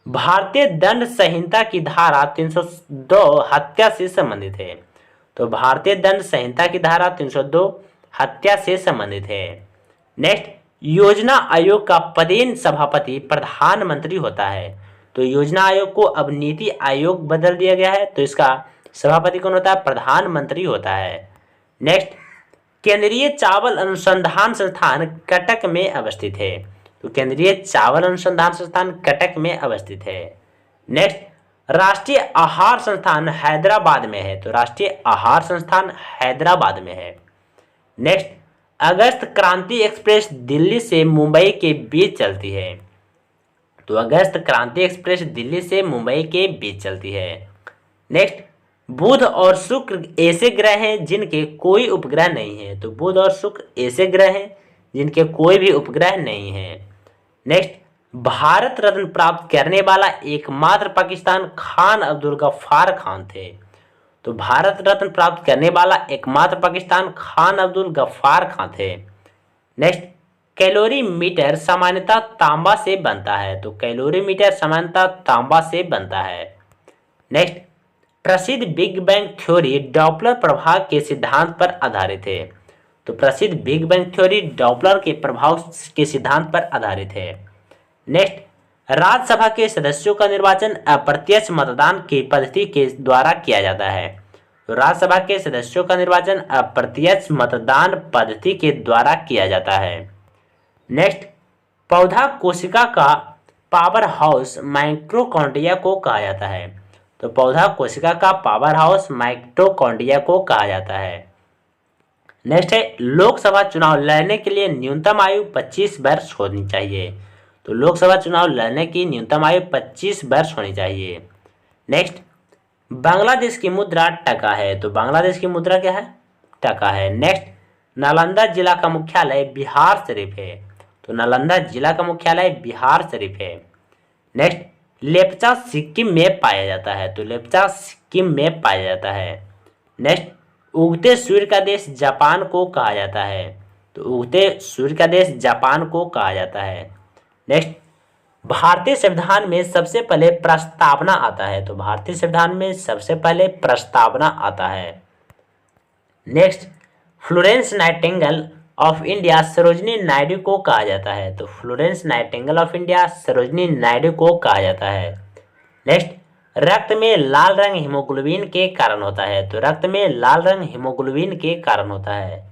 भारतीय दंड संहिता की धारा 302 हत्या से संबंधित है। तो भारतीय दंड संहिता की धारा 302 हत्या से संबंधित है। नेक्स्ट, योजना आयोग का पदेन सभापति प्रधानमंत्री होता है। तो योजना आयोग को अब नीति आयोग बदल दिया गया है। तो इसका सभापति कौन होता है? प्रधानमंत्री होता है। नेक्स्ट, केंद्रीय चावल अनुसंधान संस्थान कटक में अवस्थित है। तो केंद्रीय चावल अनुसंधान संस्थान कटक में अवस्थित है। नेक्स्ट, राष्ट्रीय आहार संस्थान हैदराबाद में है। तो राष्ट्रीय आहार संस्थान हैदराबाद में है। नेक्स्ट, अगस्त क्रांति एक्सप्रेस दिल्ली से मुंबई के बीच चलती है। तो अगस्त क्रांति एक्सप्रेस दिल्ली से मुंबई के बीच चलती है। नेक्स्ट, बुध और शुक्र ऐसे ग्रह हैं जिनके कोई उपग्रह नहीं है। तो बुध और शुक्र ऐसे ग्रह हैं जिनके कोई भी उपग्रह नहीं है। नेक्स्ट, भारत रत्न प्राप्त करने वाला एकमात्र पाकिस्तान खान अब्दुल गफ्फार खान थे। तो भारत रत्न प्राप्त करने वाला एकमात्र पाकिस्तान खान अब्दुल गफ्फार खान थे। नेक्स्ट, कैलोरीमीटर सामान्यतः तांबा से बनता है। तो कैलोरीमीटर सामान्यतः तांबा से बनता है। नेक्स्ट, प्रसिद्ध बिग बैंग थ्योरी डॉपलर प्रभाव के सिद्धांत पर आधारित है। तो प्रसिद्ध बिग बैंग थ्योरी डॉपलर के प्रभाव के सिद्धांत पर आधारित है। नेक्स्ट, राज्यसभा के सदस्यों का निर्वाचन अप्रत्यक्ष मतदान की पद्धति के द्वारा किया जाता है। तो राज्यसभा के सदस्यों का निर्वाचन अप्रत्यक्ष मतदान पद्धति के द्वारा किया जाता है। नेक्स्ट, पौधा कोशिका का पावर हाउस माइटोकॉन्ड्रिया को कहा जाता है। तो पौधा कोशिका का पावर हाउस माइटोकॉन्ड्रिया को कहा जाता है। नेक्स्ट है, लोकसभा चुनाव लड़ने के लिए न्यूनतम आयु 25 वर्ष होनी चाहिए। तो लोकसभा चुनाव लड़ने की न्यूनतम आयु 25 वर्ष होनी चाहिए। नेक्स्ट, बांग्लादेश की मुद्रा टका है। तो बांग्लादेश की मुद्रा क्या है? टका है। नेक्स्ट, नालंदा जिला का मुख्यालय बिहार शरीफ है। तो नालंदा जिला का मुख्यालय बिहार शरीफ है। नेक्स्ट, लेप्चा सिक्किम में पाया जाता है। तो लेप्चा सिक्किम में पाया जाता है। नेक्स्ट, उगते सूर्य का देश जापान को कहा जाता है। तो उगते सूर्य का देश जापान को कहा जाता है। नेक्स्ट, भारतीय संविधान में सबसे पहले प्रस्तावना आता है। तो भारतीय संविधान में सबसे पहले प्रस्तावना आता है। Next, Florence Nightingale of India Sarojini Naidu को कहा जाता है। तो Florence Nightingale of India Sarojini Naidu को कहा जाता है। नेक्स्ट, रक्त में लाल रंग हीमोग्लोबिन के कारण होता है। तो रक्त में लाल रंग हीमोग्लोबिन के कारण होता है।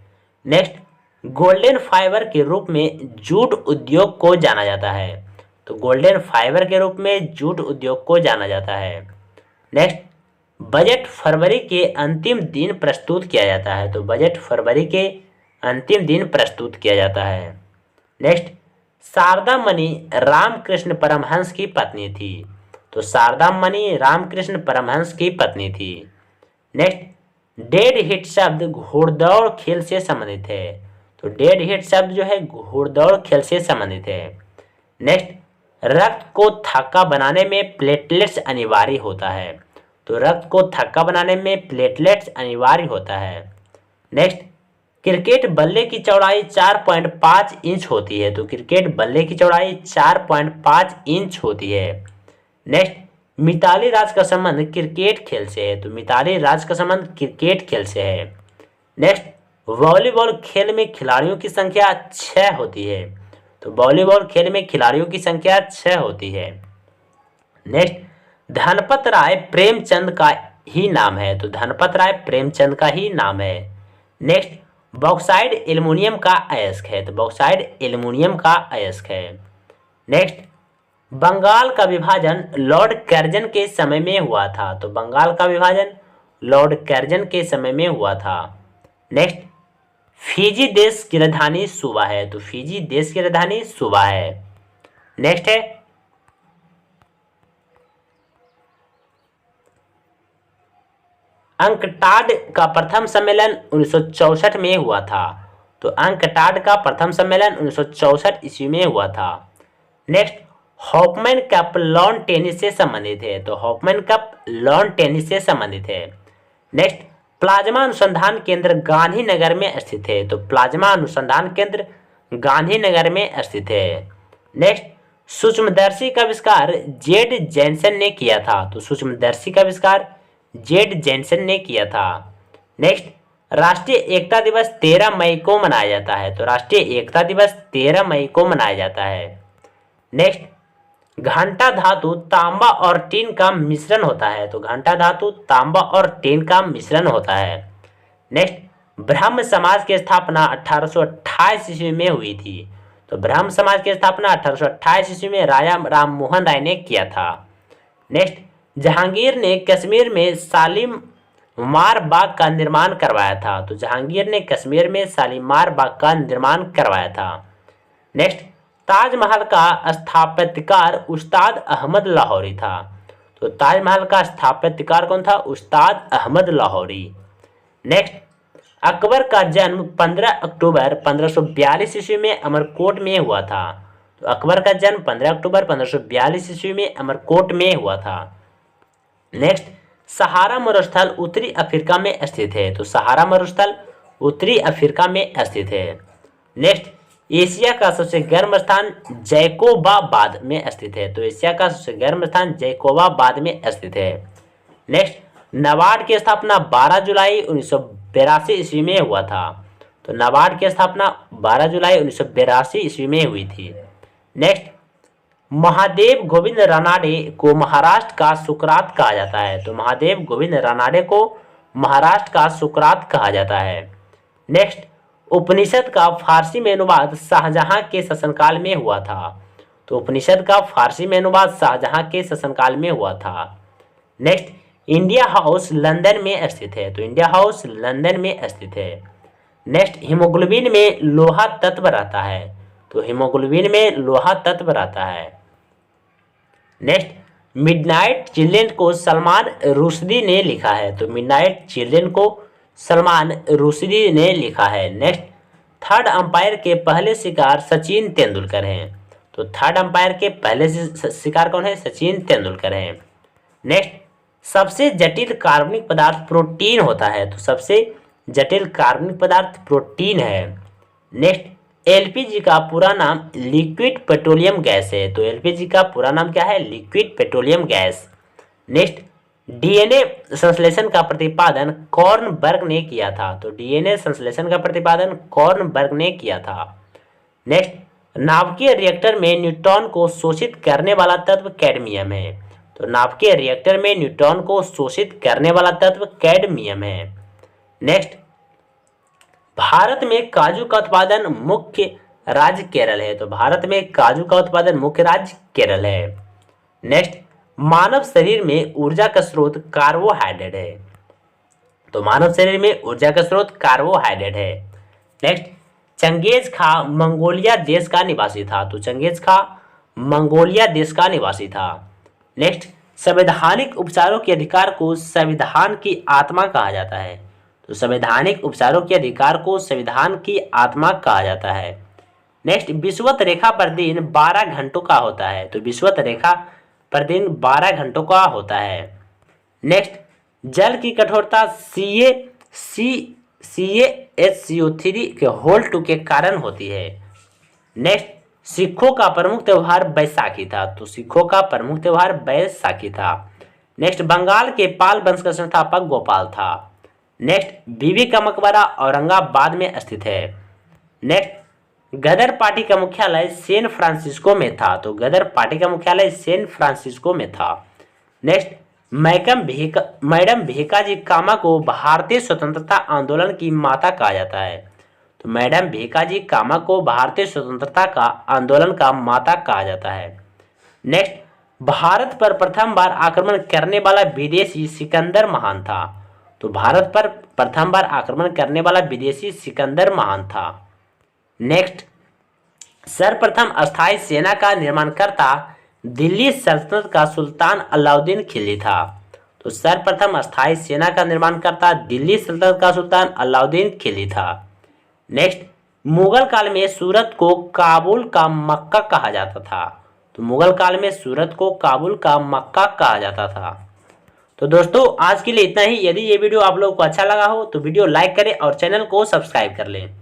नेक्स्ट, गोल्डन फाइबर के रूप में जूट उद्योग को जाना जाता है। तो गोल्डन फाइबर के रूप में जूट उद्योग को जाना जाता है। नेक्स्ट, बजट फरवरी के अंतिम दिन प्रस्तुत किया जाता है। तो बजट फरवरी के अंतिम दिन प्रस्तुत किया जाता है। नेक्स्ट, शारदा मणि रामकृष्ण परमहंस की पत्नी थी। तो शारदा मणि रामकृष्ण परमहंस की पत्नी थी। नेक्स्ट, डेड हिट शब्द घोड़दौड़ खेल से संबंधित है। तो डेड हिट शब्द जो है घोड़दौड़ खेल से संबंधित है। नेक्स्ट, रक्त को थक्का बनाने में प्लेटलेट्स अनिवार्य होता है। तो रक्त को थक्का बनाने में प्लेटलेट्स अनिवार्य होता है। नेक्स्ट, क्रिकेट बल्ले की चौड़ाई 4.5 इंच होती है। तो क्रिकेट बल्ले की चौड़ाई 4.5 इंच होती है। नेक्स्ट, मिताली राज का संबंध क्रिकेट खेल से है। तो मिताली राज का संबंध क्रिकेट खेल से है। नेक्स्ट, वॉलीबॉल खेल में खिलाड़ियों की संख्या 6 होती है। तो वॉलीबॉल खेल में खिलाड़ियों की संख्या 6 होती है। नेक्स्ट, धनपत राय प्रेमचंद का ही नाम है। तो धनपत राय प्रेमचंद का ही नाम है। नेक्स्ट, बॉक्साइड एल्युमिनियम का अयस्क है। तो बॉक्साइड एल्युमिनियम का अयस्क है। नेक्स्ट, बंगाल का विभाजन लॉर्ड कर्जन के समय में हुआ था। तो बंगाल का विभाजन लॉर्ड कर्जन के समय में हुआ था। नेक्स्ट, फिजी देश की राजधानी सुबा है। तो फिजी देश की राजधानी सुबा है। नेक्स्ट है, अंकटाड का प्रथम सम्मेलन 1964 में हुआ था। तो अंकटाड का प्रथम सम्मेलन 1964 ईस्वी में हुआ था। Next, Hoffman cup lawn tennis से संबंधित है। तो हॉफमैन कप लॉन टेनिस से संबंधित है। नेक्स्ट, प्लाज्मा अनुसंधान केंद्र गांधीनगर में स्थित है। तो प्लाज्मा अनुसंधान केंद्र गांधीनगर में स्थित है। नेक्स्ट, सूक्ष्मदर्शी का आविष्कार जेड जैनसन ने किया था। तो सूक्ष्मदर्शी का आविष्कार जेड जैनसन ने किया था। नेक्स्ट, राष्ट्रीय एकता दिवस 13 मई को मनाया जाता है। तो राष्ट्रीय एकता दिवस 13 मई को मनाया जाता है। नेक्स्ट, घंटा धातु तांबा और टीन का मिश्रण होता है। तो घंटा धातु तांबा और टीन का मिश्रण होता है। नेक्स्ट, ब्रह्म समाज की स्थापना 1828 ईस्वी में हुई थी। तो ब्रह्म समाज की स्थापना 1828 ईस्वी में राजा राम मोहन राय ने किया था। नेक्स्ट, जहांगीर ने कश्मीर में शालीमार बाग का निर्माण करवाया था। तो जहांगीर ने कश्मीर में शालीमार बाग का निर्माण करवाया था। नेक्स्ट, ताजमहल का स्थापत्यकार उस्ताद अहमद लाहौरी था। तो ताजमहल का स्थापत्यकार कौन था? उस्ताद अहमद लाहौरी। नेक्स्ट, अकबर का जन्म 15 अक्टूबर 1542 ईस्वी में अमरकोट में हुआ था। तो अकबर का जन्म 15 अक्टूबर 1542 ईस्वी में अमरकोट में हुआ था। नेक्स्ट, सहारा मरुस्थल उत्तरी अफ्रीका में स्थित है। तो सहारा मरुस्थल उत्तरी अफ्रीका में स्थित है। नेक्स्ट, एशिया का सबसे गर्म स्थान जैकोबाबाद में स्थित है। तो एशिया का सबसे गर्म स्थान जैकोबाबाद में स्थित है। नेक्स्ट, नाबार्ड की स्थापना 12 जुलाई 1982 ईस्वी में हुआ था। तो नाबार्ड की स्थापना 12 जुलाई 1982 ईस्वी में हुई थी। नेक्स्ट, महादेव गोविंद रानाडे को महाराष्ट्र का सुकरात कहा जाता है। तो महादेव गोविंद रानाडे को महाराष्ट्र का सुकरात कहा जाता है। नेक्स्ट, उपनिषद का फारसी में अनुवाद शाहजहां के शासनकाल में हुआ था। तो उपनिषद का फारसी में अनुवाद शाहजहां के शासनकाल में हुआ था। नेक्स्ट, इंडिया हाउस लंदन में स्थित है। तो इंडिया हाउस लंदन में स्थित है। नेक्स्ट, हीमोग्लोबिन में लोहा तत्व रहता है। तो हीमोग्लोबिन में लोहा तत्व रहता है। नेक्स्ट, मिडनाइट चिल्ड्रन को सलमान रुश्दी ने लिखा है। तो मिडनाइट चिल्ड्रन को सलमान रुश्दी ने लिखा है। नेक्स्ट, थर्ड अंपायर के पहले शिकार सचिन तेंदुलकर हैं। तो थर्ड अंपायर के पहले शिकार कौन है? सचिन तेंदुलकर हैं। नेक्स्ट, सबसे जटिल कार्बनिक पदार्थ प्रोटीन होता है। तो सबसे जटिल कार्बनिक पदार्थ प्रोटीन है। नेक्स्ट, एलपीजी का पूरा नाम लिक्विड पेट्रोलियम गैस है। तो एलपीजी का पूरा नाम क्या है? Liquid petroleum gas. Next, DNA संश्लेषण का प्रतिपादन कॉर्नबर्ग ने किया था। तो डीएनए संश्लेषण का प्रतिपादन कॉर्नबर्ग ने किया था। नेक्स्ट, नाभिकीय रिएक्टर में न्यूट्रॉन को शोषित करने वाला तत्व कैडमियम है। तो नाभिकीय रिएक्टर में न्यूट्रॉन को शोषित करने वाला तत्व कैडमियम है। नेक्स्ट, भारत में काजू का उत्पादन मुख्य राज्य केरल है। तो भारत में काजू का उत्पादन मुख्य राज्य केरल है। नेक्स्ट, मानव शरीर में ऊर्जा का स्रोत कार्बोहाइड्रेट है। तो मानव शरीर में ऊर्जा का स्रोत कार्बोहाइड्रेट है। नेक्स्ट, चंगेज खां मंगोलिया देश का निवासी था। तो चंगेज खां मंगोलिया देश का निवासी था। नेक्स्ट, संवैधानिक उपचारों के अधिकार को संविधान की आत्मा कहा जाता है। तो संवैधानिक उपचारों के अधिकार को संविधान की आत्मा कहा जाता है। नेक्स्ट, विषुवत रेखा पर दिन 12 घंटों का होता है। तो विषुवत रेखा पर दिन 12 घंटों का होता है। नेक्स्ट, जल की कठोरता CaHCO3 के होल 2 के कारण होती है। नेक्स्ट, सिखों का प्रमुख त्योहार बैसाखी था। तो सिखों का प्रमुख त्योहार बैसाखी था। नेक्स्ट, बंगाल के पाल वंश का संस्थापक गोपाल था। नेक्स्ट, बीबी का मकबरा औरंगाबाद में स्थित है। नेक्स्ट, गदर पार्टी का मुख्यालय सैन फ्रांसिस्को में था। तो गदर पार्टी का मुख्यालय सैन फ्रांसिस्को में था। नेक्स्ट, मैडम भीकाजी कामा को भारतीय स्वतंत्रता आंदोलन की माता कहा जाता है। तो मैडम भीकाजी कामा को भारतीय स्वतंत्रता का आंदोलन का माता कहा जाता है। नेक्स्ट, भारत पर प्रथम बार आक्रमण करने वाला विदेशी सिकंदर महान था। तो भारत पर प्रथम बार आक्रमण करने वाला विदेशी सिकंदर महान था। नेक्स्ट, सर्वप्रथम अस्थायी सेना का निर्माणकर्ता दिल्ली सल्तनत का सुल्तान अलाउद्दीन खिलजी था। तो सर्वप्रथम अस्थायी सेना का निर्माणकर्ता दिल्ली सल्तनत का सुल्तान अलाउद्दीन खिलजी था। नेक्स्ट, मुगल काल में सूरत को काबुल का मक्का कहा जाता था। तो मुगल काल में सूरत को काबुल का मक्का कहा जाता था। तो दोस्तों, आज के लिए इतना ही। यदि ये वीडियो आप लोगों को अच्छा लगा हो तो वीडियो लाइक करें और चैनल को सब्सक्राइब कर लें।